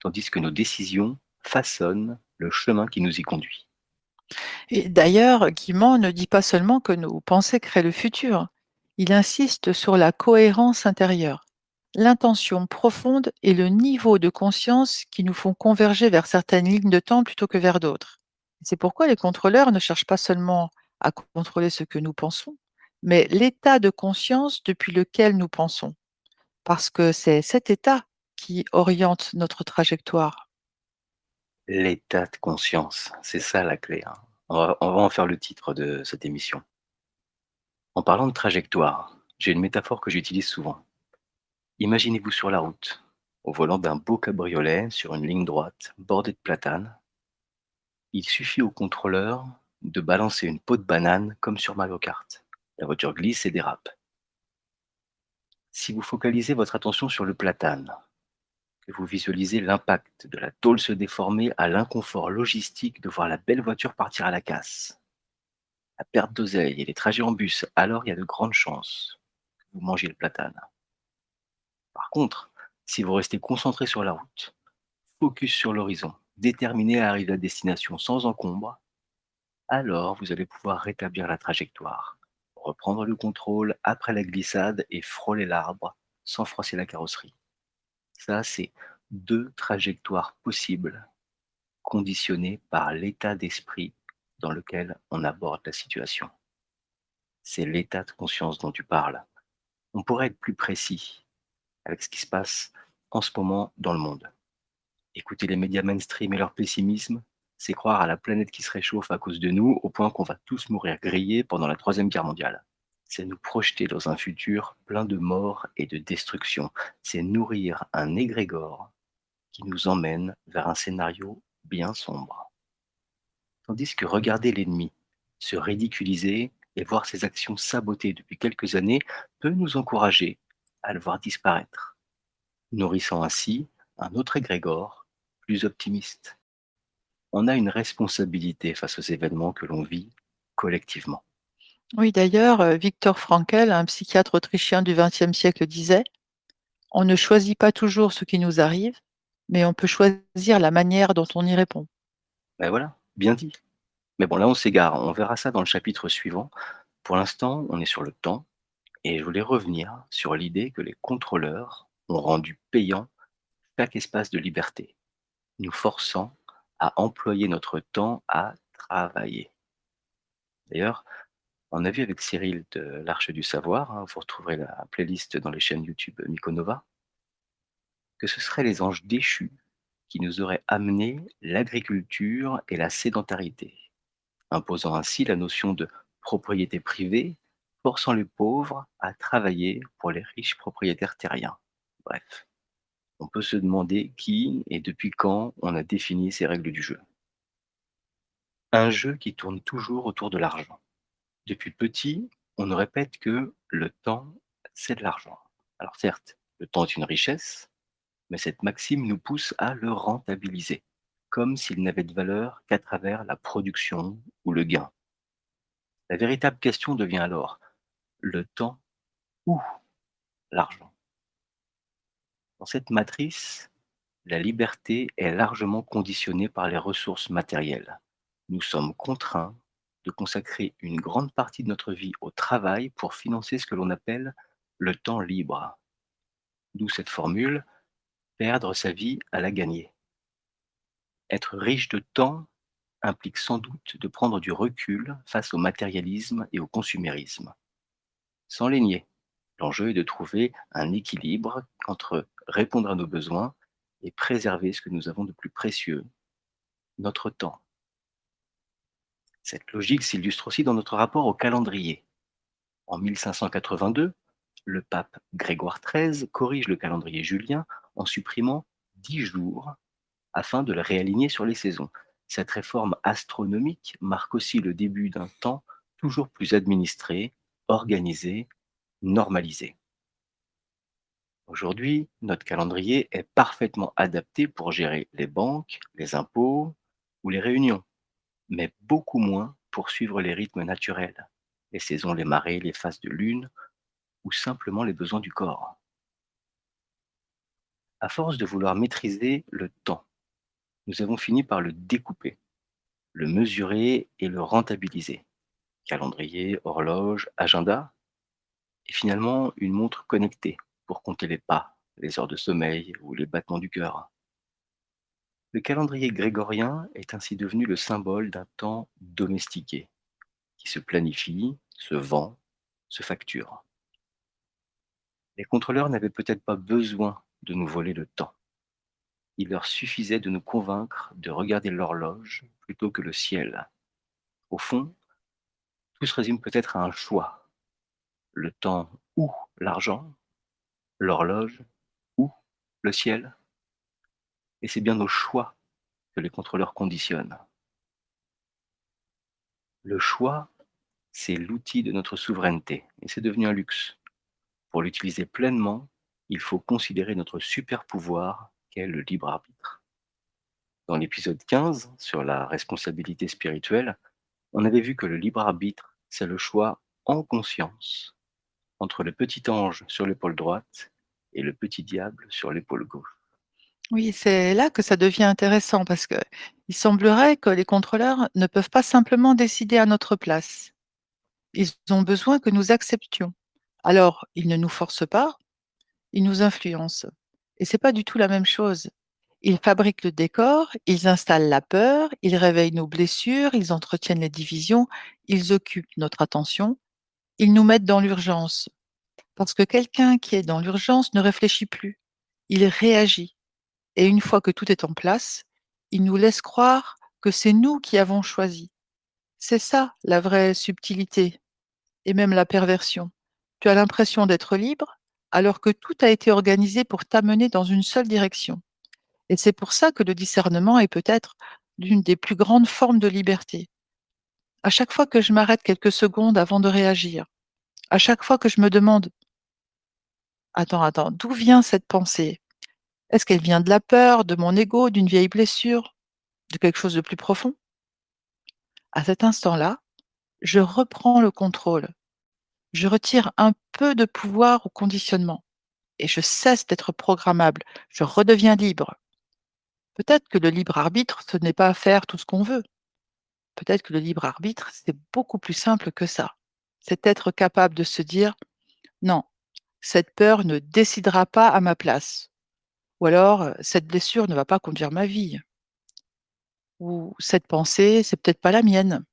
tandis que nos décisions façonne le chemin qui nous y conduit. Et d'ailleurs, Guimand ne dit pas seulement que nos pensées créent le futur, il insiste sur la cohérence intérieure, l'intention profonde et le niveau de conscience qui nous font converger vers certaines lignes de temps plutôt que vers d'autres. C'est pourquoi les contrôleurs ne cherchent pas seulement à contrôler ce que nous pensons, mais l'état de conscience depuis lequel nous pensons, parce que c'est cet état qui oriente notre trajectoire. L'état de conscience, c'est ça la clé, hein. On va en faire le titre de cette émission. En parlant de trajectoire, j'ai une métaphore que j'utilise souvent. Imaginez-vous sur la route, au volant d'un beau cabriolet sur une ligne droite, bordée de platanes. Il suffit au contrôleur de balancer une peau de banane comme sur Mario Kart. La voiture glisse et dérape. Si vous focalisez votre attention sur le platane, que vous visualisez l'impact de la tôle se déformer à l'inconfort logistique de voir la belle voiture partir à la casse, la perte d'oseille et les trajets en bus, alors il y a de grandes chances que vous mangiez le platane. Par contre, si vous restez concentré sur la route, focus sur l'horizon, déterminé à arriver à destination sans encombre, alors vous allez pouvoir rétablir la trajectoire, reprendre le contrôle après la glissade et frôler l'arbre sans froisser la carrosserie. Ça, c'est deux trajectoires possibles, conditionnées par l'état d'esprit dans lequel on aborde la situation. C'est l'état de conscience dont tu parles. On pourrait être plus précis avec ce qui se passe en ce moment dans le monde. Écouter les médias mainstream et leur pessimisme, c'est croire à la planète qui se réchauffe à cause de nous, au point qu'on va tous mourir grillés pendant la Troisième Guerre mondiale. C'est nous projeter dans un futur plein de morts et de destruction. C'est nourrir un égrégore qui nous emmène vers un scénario bien sombre. Tandis que regarder l'ennemi, se ridiculiser et voir ses actions sabotées depuis quelques années peut nous encourager à le voir disparaître, nourrissant ainsi un autre égrégore plus optimiste. On a une responsabilité face aux événements que l'on vit collectivement. Oui, d'ailleurs, Viktor Frankl, un psychiatre autrichien du XXe siècle, disait: «On ne choisit pas toujours ce qui nous arrive, mais on peut choisir la manière dont on y répond». Ben voilà, bien dit. Mais bon, là on s'égare, on verra ça dans le chapitre suivant. Pour l'instant, on est sur le temps, et je voulais revenir sur l'idée que les contrôleurs ont rendu payant chaque espace de liberté, nous forçant à employer notre temps à travailler. D'ailleurs, on a vu avec Cyril de l'Arche du Savoir, hein, vous retrouverez la playlist dans les chaînes YouTube Mykonova, que ce seraient les anges déchus qui nous auraient amené l'agriculture et la sédentarité, imposant ainsi la notion de propriété privée, forçant les pauvres à travailler pour les riches propriétaires terriens. Bref, on peut se demander qui et depuis quand on a défini ces règles du jeu. Un jeu qui tourne toujours autour de l'argent. Depuis petit, on nous répète que le temps, c'est de l'argent. Alors certes, le temps est une richesse, mais cette maxime nous pousse à le rentabiliser, comme s'il n'avait de valeur qu'à travers la production ou le gain. La véritable question devient alors le temps ou l'argent. Dans cette matrice, la liberté est largement conditionnée par les ressources matérielles. Nous sommes contraints de consacrer une grande partie de notre vie au travail pour financer ce que l'on appelle le temps libre. D'où cette formule, perdre sa vie à la gagner. Être riche de temps implique sans doute de prendre du recul face au matérialisme et au consumérisme. Sans les nier, l'enjeu est de trouver un équilibre entre répondre à nos besoins et préserver ce que nous avons de plus précieux, notre temps. Cette logique s'illustre aussi dans notre rapport au calendrier. En 1582, le pape Grégoire XIII corrige le calendrier julien en supprimant 10 jours afin de le réaligner sur les saisons. Cette réforme astronomique marque aussi le début d'un temps toujours plus administré, organisé, normalisé. Aujourd'hui, notre calendrier est parfaitement adapté pour gérer les banques, les impôts ou les réunions, mais beaucoup moins pour suivre les rythmes naturels, les saisons, les marées, les phases de lune ou simplement les besoins du corps. À force de vouloir maîtriser le temps, Nous avons fini par le découper, le mesurer et le rentabiliser. Calendrier, horloge, agenda, et finalement une montre connectée pour compter les pas, les heures de sommeil ou les battements du cœur. Le calendrier grégorien est ainsi devenu le symbole d'un temps domestiqué, qui se planifie, se vend, se facture. Les contrôleurs n'avaient peut-être pas besoin de nous voler le temps. Il leur suffisait de nous convaincre de regarder l'horloge plutôt que le ciel. Au fond, tout se résume peut-être à un choix. Le temps ou l'argent, l'horloge ou le ciel. Et c'est bien nos choix que les contrôleurs conditionnent. Le choix, c'est l'outil de notre souveraineté et c'est devenu un luxe. Pour l'utiliser pleinement, il faut considérer notre super pouvoir qu'est le libre arbitre. Dans l'épisode 15 sur la responsabilité spirituelle, on avait vu que le libre arbitre, c'est le choix en conscience entre le petit ange sur l'épaule droite et le petit diable sur l'épaule gauche. Oui, c'est là que ça devient intéressant parce que il semblerait que les contrôleurs ne peuvent pas simplement décider à notre place. Ils ont besoin que nous acceptions. Alors, ils ne nous forcent pas, ils nous influencent. Et c'est pas du tout la même chose. Ils fabriquent le décor, ils installent la peur, ils réveillent nos blessures, ils entretiennent les divisions, ils occupent notre attention, ils nous mettent dans l'urgence. Parce que quelqu'un qui est dans l'urgence ne réfléchit plus. Il réagit. Et une fois que tout est en place, il nous laisse croire que c'est nous qui avons choisi. C'est ça la vraie subtilité et même la perversion. Tu as l'impression d'être libre alors que tout a été organisé pour t'amener dans une seule direction. Et c'est pour ça que le discernement est peut-être l'une des plus grandes formes de liberté. À chaque fois que je m'arrête quelques secondes avant de réagir, à chaque fois que je me demande, attends, d'où vient cette pensée? Est-ce qu'elle vient de la peur, de mon ego, d'une vieille blessure, de quelque chose de plus profond? À cet instant-là, je reprends le contrôle. Je retire un peu de pouvoir au conditionnement et je cesse d'être programmable. Je redeviens libre. Peut-être que le libre arbitre, ce n'est pas faire tout ce qu'on veut. Peut-être que le libre arbitre, c'est beaucoup plus simple que ça. C'est être capable de se dire: «Non, cette peur ne décidera pas à ma place» ou alors, «Cette blessure ne va pas conduire ma vie» ou «Cette pensée, c'est peut-être pas la mienne»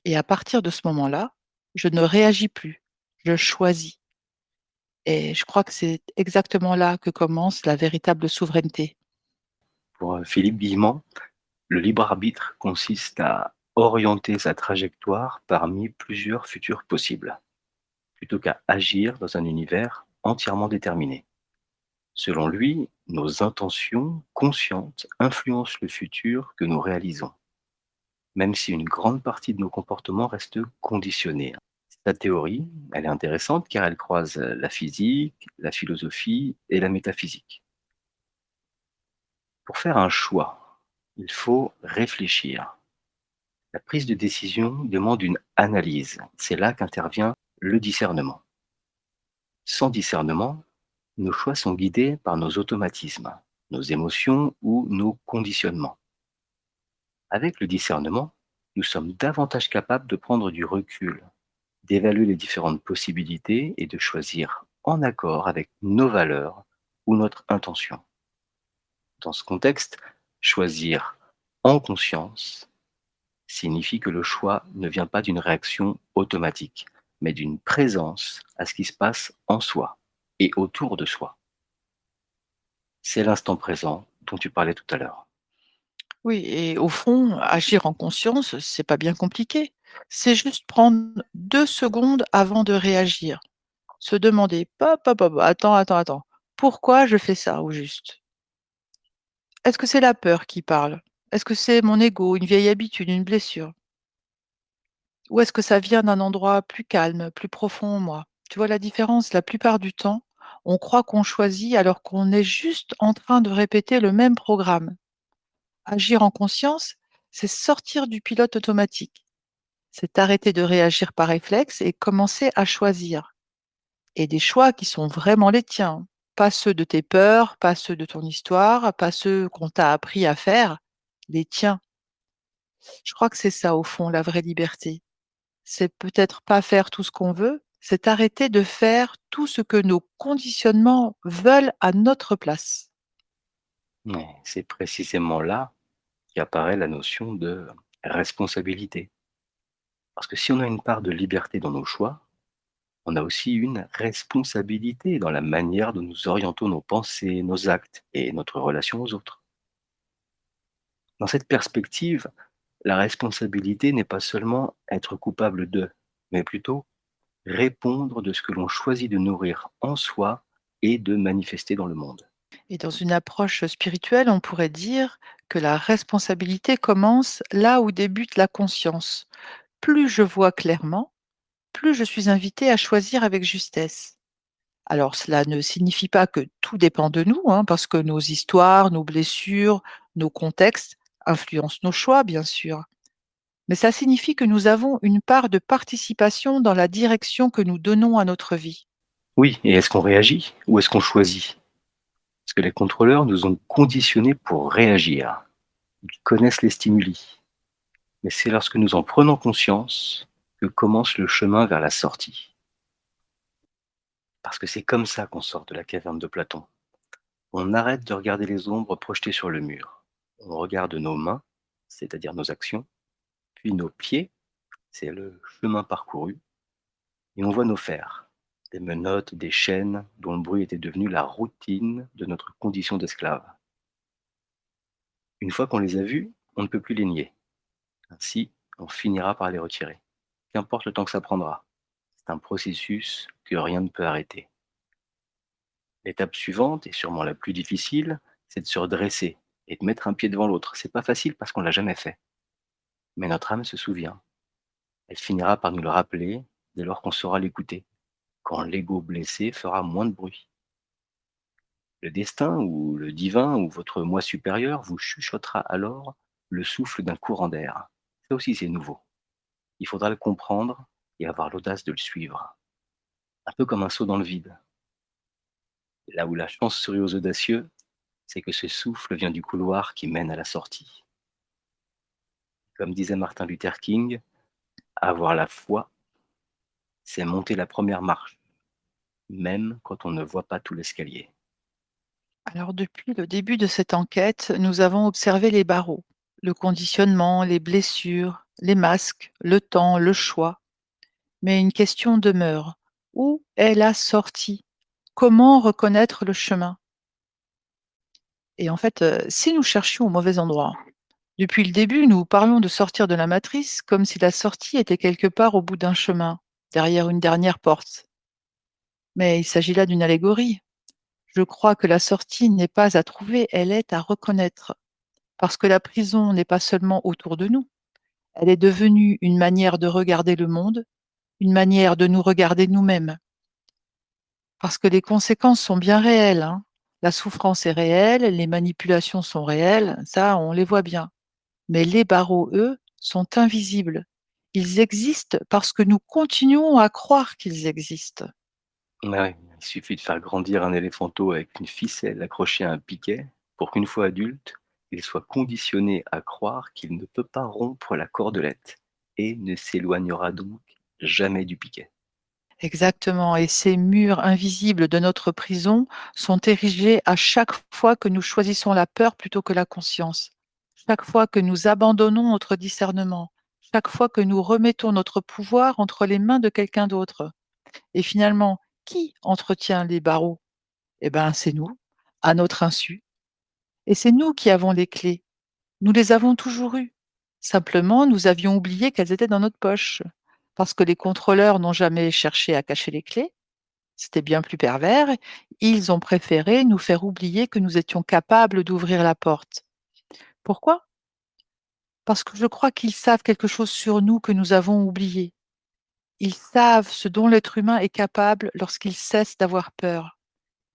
et à partir de ce moment-là, je ne réagis plus, je choisis et je crois que c'est exactement là que commence la véritable souveraineté. Pour Philippe Guillemant, le libre arbitre consiste à orienter sa trajectoire parmi plusieurs futurs possibles, plutôt qu'à agir dans un univers entièrement déterminé. Selon lui, nos intentions conscientes influencent le futur que nous réalisons, même si une grande partie de nos comportements reste conditionnée. Sa théorie, elle est intéressante car elle croise la physique, la philosophie et la métaphysique. Pour faire un choix, il faut réfléchir. La prise de décision demande une analyse. C'est là qu'intervient le discernement. Sans discernement, nos choix sont guidés par nos automatismes, nos émotions ou nos conditionnements. Avec le discernement, nous sommes davantage capables de prendre du recul, d'évaluer les différentes possibilités et de choisir en accord avec nos valeurs ou notre intention. Dans ce contexte, choisir en conscience signifie que le choix ne vient pas d'une réaction automatique, mais d'une présence à ce qui se passe en soi et autour de soi. C'est l'instant présent dont tu parlais tout à l'heure. Oui et au fond, agir en conscience, c'est pas bien compliqué. C'est juste prendre 2 secondes avant de réagir. Se demander: «Hop, attends, pourquoi je fais ça au juste? Est-ce que c'est la peur qui parle? Est-ce que c'est mon ego, une vieille habitude, une blessure? Ou est-ce que ça vient d'un endroit plus calme, plus profond en moi?» Tu vois la différence? La plupart du temps, on croit qu'on choisit alors qu'on est juste en train de répéter le même programme. Agir en conscience, c'est sortir du pilote automatique. C'est arrêter de réagir par réflexe et commencer à choisir. Et des choix qui sont vraiment les tiens, pas ceux de tes peurs, pas ceux de ton histoire, pas ceux qu'on t'a appris à faire. les tiens. Je crois que c'est ça au fond la vraie liberté. C'est peut-être pas faire tout ce qu'on veut, c'est arrêter de faire tout ce que nos conditionnements veulent à notre place. Ouais, c'est précisément là qu'apparaît la notion de responsabilité. Parce que si on a une part de liberté dans nos choix, on a aussi une responsabilité dans la manière dont nous orientons nos pensées, nos actes et notre relation aux autres. Dans cette perspective, la responsabilité n'est pas seulement être coupable de, mais plutôt répondre de ce que l'on choisit de nourrir en soi et de manifester dans le monde. Et dans une approche spirituelle, on pourrait dire que la responsabilité commence là où débute la conscience. Plus je vois clairement, plus je suis invité à choisir avec justesse. Alors cela ne signifie pas que tout dépend de nous, hein, parce que nos histoires, nos blessures, nos contextes influencent nos choix, bien sûr. Mais ça signifie que nous avons une part de participation dans la direction que nous donnons à notre vie. Oui, et est-ce qu'on réagit ou est-ce qu'on choisit? Parce que les contrôleurs nous ont conditionnés pour réagir. Ils connaissent les stimuli. Mais c'est lorsque nous en prenons conscience que commence le chemin vers la sortie. Parce que c'est comme ça qu'on sort de la caverne de Platon. On arrête de regarder les ombres projetées sur le mur. On regarde nos mains, c'est-à-dire nos actions, puis nos pieds, c'est le chemin parcouru, et on voit nos fers, des menottes, des chaînes dont le bruit était devenu la routine de notre condition d'esclave. Une fois qu'on les a vus, on ne peut plus les nier. Ainsi, on finira par les retirer. Qu'importe le temps que ça prendra. C'est un processus que rien ne peut arrêter. L'étape suivante, et sûrement la plus difficile, c'est de se redresser et de mettre un pied devant l'autre. C'est pas facile parce qu'on l'a jamais fait. Mais notre âme se souvient. Elle finira par nous le rappeler dès lors qu'on saura l'écouter, quand l'ego blessé fera moins de bruit. Le destin ou le divin ou votre moi supérieur vous chuchotera alors le souffle d'un courant d'air. Ça aussi c'est nouveau. Il faudra le comprendre et avoir l'audace de le suivre. Un peu comme un saut dans le vide. Là où la chance sourit aux audacieux, c'est que ce souffle vient du couloir qui mène à la sortie. Comme disait Martin Luther King, avoir la foi, c'est monter la première marche, même quand on ne voit pas tout l'escalier. Alors depuis le début de cette enquête, nous avons observé les barreaux, le conditionnement, les blessures, les masques, le temps, le choix. Mais une question demeure. Où est la sortie? Comment reconnaître le chemin? Et en fait, si nous cherchions au mauvais endroit, depuis le début, nous parlons de sortir de la matrice comme si la sortie était quelque part au bout d'un chemin, derrière une dernière porte. Mais il s'agit là d'une allégorie. Je crois que la sortie n'est pas à trouver, elle est à reconnaître. Parce que la prison n'est pas seulement autour de nous, elle est devenue une manière de regarder le monde, une manière de nous regarder nous-mêmes. Parce que les conséquences sont bien réelles, hein. La souffrance est réelle, les manipulations sont réelles, ça on les voit bien. Mais les barreaux, eux, sont invisibles. Ils existent parce que nous continuons à croire qu'ils existent. Ouais, il suffit de faire grandir un éléphanteau avec une ficelle accrochée à un piquet pour qu'une fois adulte, il soit conditionné à croire qu'il ne peut pas rompre la cordelette et ne s'éloignera donc jamais du piquet. Exactement, et ces murs invisibles de notre prison sont érigés à chaque fois que nous choisissons la peur plutôt que la conscience, chaque fois que nous abandonnons notre discernement, chaque fois que nous remettons notre pouvoir entre les mains de quelqu'un d'autre. Et finalement, qui entretient les barreaux? Eh bien, c'est nous, à notre insu. Et c'est nous qui avons les clés. Nous les avons toujours eues. Simplement, nous avions oublié qu'elles étaient dans notre poche. Parce que les contrôleurs n'ont jamais cherché à cacher les clés, c'était bien plus pervers. Ils ont préféré nous faire oublier que nous étions capables d'ouvrir la porte. Pourquoi? Parce que je crois qu'ils savent quelque chose sur nous que nous avons oublié. Ils savent ce dont l'être humain est capable lorsqu'il cesse d'avoir peur.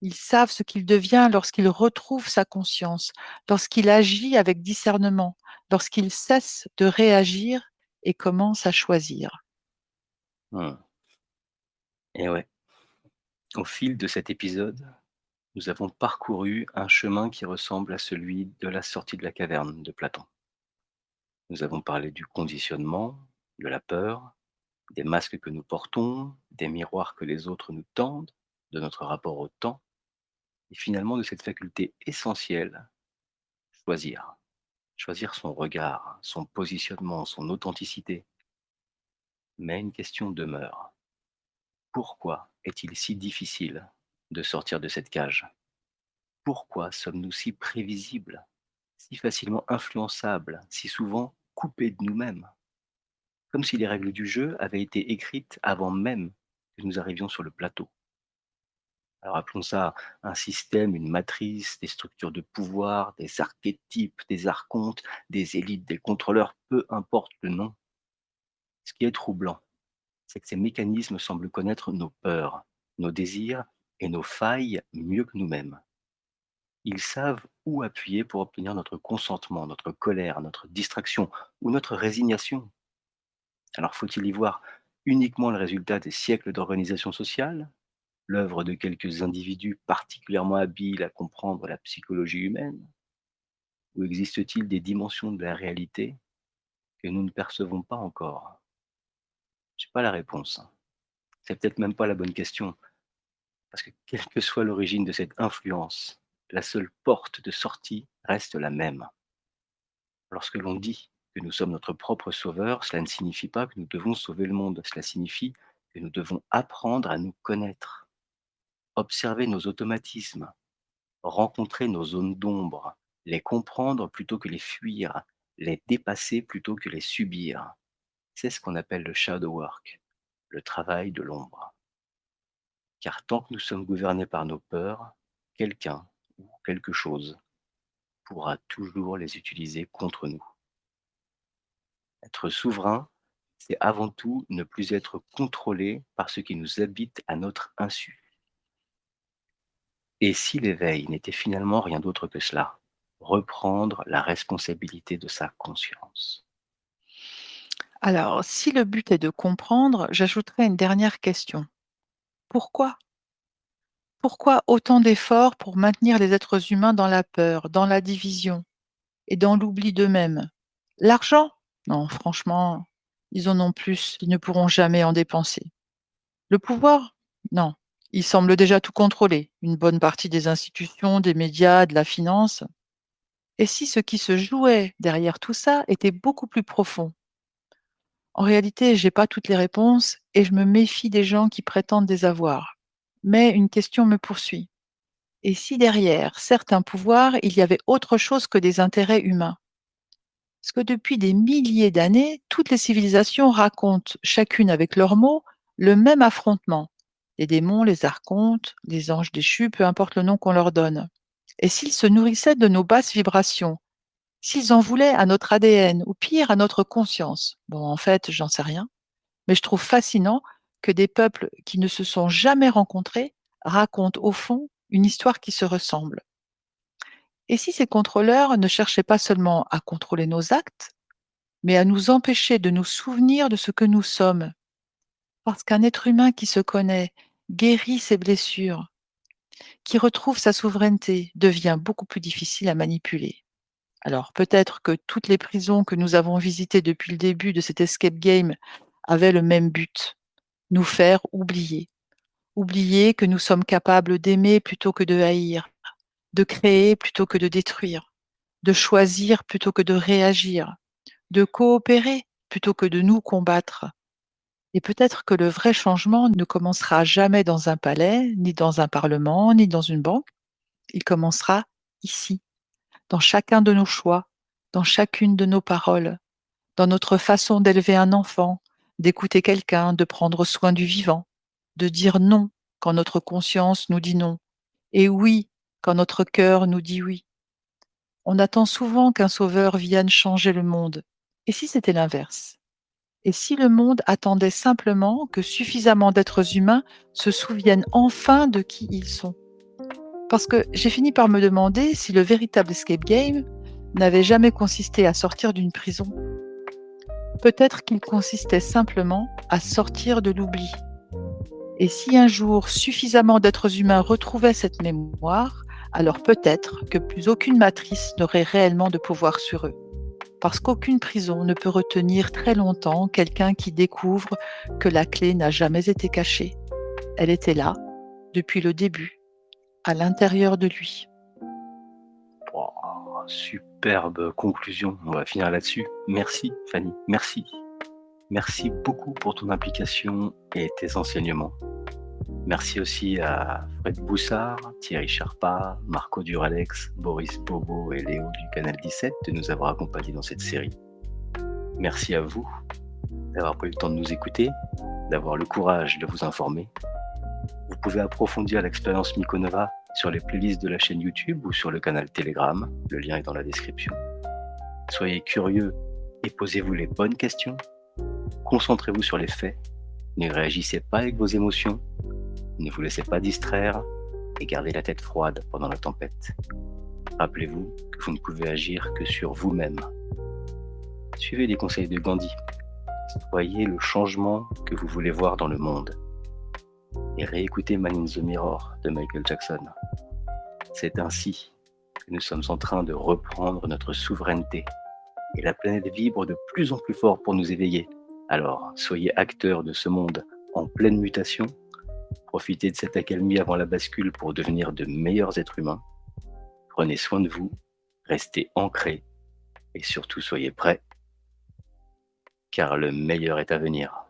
Ils savent ce qu'il devient lorsqu'il retrouve sa conscience, lorsqu'il agit avec discernement, lorsqu'il cesse de réagir et commence à choisir. Hmm. Et ouais, au fil de cet épisode, nous avons parcouru un chemin qui ressemble à celui de la sortie de la caverne de Platon. Nous avons parlé du conditionnement, de la peur, des masques que nous portons, des miroirs que les autres nous tendent, de notre rapport au temps, et finalement de cette faculté essentielle, choisir. Choisir son regard, son positionnement, son authenticité. Mais une question demeure. Pourquoi est-il si difficile de sortir de cette cage? Pourquoi sommes-nous si prévisibles, si facilement influençables, si souvent coupés de nous-mêmes? Comme si les règles du jeu avaient été écrites avant même que nous arrivions sur le plateau. Alors appelons ça un système, une matrice, des structures de pouvoir, des archétypes, des archontes, des élites, des contrôleurs, peu importe le nom. Ce qui est troublant, c'est que ces mécanismes semblent connaître nos peurs, nos désirs et nos failles mieux que nous-mêmes. Ils savent où appuyer pour obtenir notre consentement, notre colère, notre distraction ou notre résignation. Alors faut-il y voir uniquement le résultat des siècles d'organisation sociale, l'œuvre de quelques individus particulièrement habiles à comprendre la psychologie humaine, ou existe-t-il des dimensions de la réalité que nous ne percevons pas encore? Je n'ai pas la réponse, hein. C'est peut-être même pas la bonne question, parce que quelle que soit l'origine de cette influence, la seule porte de sortie reste la même. Lorsque l'on dit que nous sommes notre propre sauveur, cela ne signifie pas que nous devons sauver le monde, cela signifie que nous devons apprendre à nous connaître, observer nos automatismes, rencontrer nos zones d'ombre, les comprendre plutôt que les fuir, les dépasser plutôt que les subir. C'est ce qu'on appelle le shadow work, le travail de l'ombre. Car tant que nous sommes gouvernés par nos peurs, quelqu'un ou quelque chose pourra toujours les utiliser contre nous. Être souverain, c'est avant tout ne plus être contrôlé par ce qui nous habite à notre insu. Et si l'éveil n'était finalement rien d'autre que cela, reprendre la responsabilité de sa conscience. Alors, si le but est de comprendre, j'ajouterai une dernière question. Pourquoi? Pourquoi autant d'efforts pour maintenir les êtres humains dans la peur, dans la division et dans l'oubli d'eux-mêmes? L'argent? Non, franchement, ils en ont plus, ils ne pourront jamais en dépenser. Le pouvoir? Non, ils semblent déjà tout contrôler, une bonne partie des institutions, des médias, de la finance. Et si ce qui se jouait derrière tout ça était beaucoup plus profond? En réalité, j'ai pas toutes les réponses et je me méfie des gens qui prétendent les avoir. Mais une question me poursuit. Et si derrière certains pouvoirs, il y avait autre chose que des intérêts humains? Parce que depuis des milliers d'années, toutes les civilisations racontent, chacune avec leurs mots, le même affrontement. Les démons, les archontes, les anges déchus, peu importe le nom qu'on leur donne. Et s'ils se nourrissaient de nos basses vibrations, s'ils en voulaient à notre ADN, ou pire, à notre conscience, bon, en fait, j'en sais rien, mais je trouve fascinant que des peuples qui ne se sont jamais rencontrés racontent au fond une histoire qui se ressemble. Et si ces contrôleurs ne cherchaient pas seulement à contrôler nos actes, mais à nous empêcher de nous souvenir de ce que nous sommes? Parce qu'un être humain qui se connaît, guérit ses blessures, qui retrouve sa souveraineté, devient beaucoup plus difficile à manipuler. Alors peut-être que toutes les prisons que nous avons visitées depuis le début de cet escape game avaient le même but, nous faire oublier. Oublier que nous sommes capables d'aimer plutôt que de haïr, de créer plutôt que de détruire, de choisir plutôt que de réagir, de coopérer plutôt que de nous combattre. Et peut-être que le vrai changement ne commencera jamais dans un palais, ni dans un parlement, ni dans une banque. Il commencera ici, dans chacun de nos choix, dans chacune de nos paroles, dans notre façon d'élever un enfant, d'écouter quelqu'un, de prendre soin du vivant, de dire non quand notre conscience nous dit non, et oui quand notre cœur nous dit oui. On attend souvent qu'un sauveur vienne changer le monde. Et si c'était l'inverse? Et si le monde attendait simplement que suffisamment d'êtres humains se souviennent enfin de qui ils sont? Parce que j'ai fini par me demander si le véritable escape game n'avait jamais consisté à sortir d'une prison. Peut-être qu'il consistait simplement à sortir de l'oubli. Et si un jour suffisamment d'êtres humains retrouvaient cette mémoire, alors peut-être que plus aucune matrice n'aurait réellement de pouvoir sur eux. parce qu'aucune prison ne peut retenir très longtemps quelqu'un qui découvre que la clé n'a jamais été cachée. Elle était là, depuis le début, à l'intérieur de lui. Wouah, superbe conclusion. On va finir là-dessus. Merci, Fanny. Merci. Merci beaucoup pour ton implication et tes enseignements. Merci aussi à Fred Boussard, Thierry Charpa, Marco Duralex, Boris Bobo et Léo du Canal 17 de nous avoir accompagnés dans cette série. Merci à vous d'avoir pris le temps de nous écouter, d'avoir le courage de vous informer. Vous pouvez approfondir l'expérience Mykonova sur les playlists de la chaîne YouTube ou sur le canal Telegram, le lien est dans la description. Soyez curieux et posez-vous les bonnes questions. Concentrez-vous sur les faits, ne réagissez pas avec vos émotions, ne vous laissez pas distraire et gardez la tête froide pendant la tempête. Rappelez-vous que vous ne pouvez agir que sur vous-même. Suivez les conseils de Gandhi. Soyez le changement que vous voulez voir dans le monde. Et réécoutez Man in the Mirror de Michael Jackson. C'est ainsi que nous sommes en train de reprendre notre souveraineté. Et la planète vibre de plus en plus fort pour nous éveiller. Alors, soyez acteurs de ce monde en pleine mutation. Profitez de cette accalmie avant la bascule pour devenir de meilleurs êtres humains. Prenez soin de vous, restez ancrés et surtout soyez prêts, car le meilleur est à venir.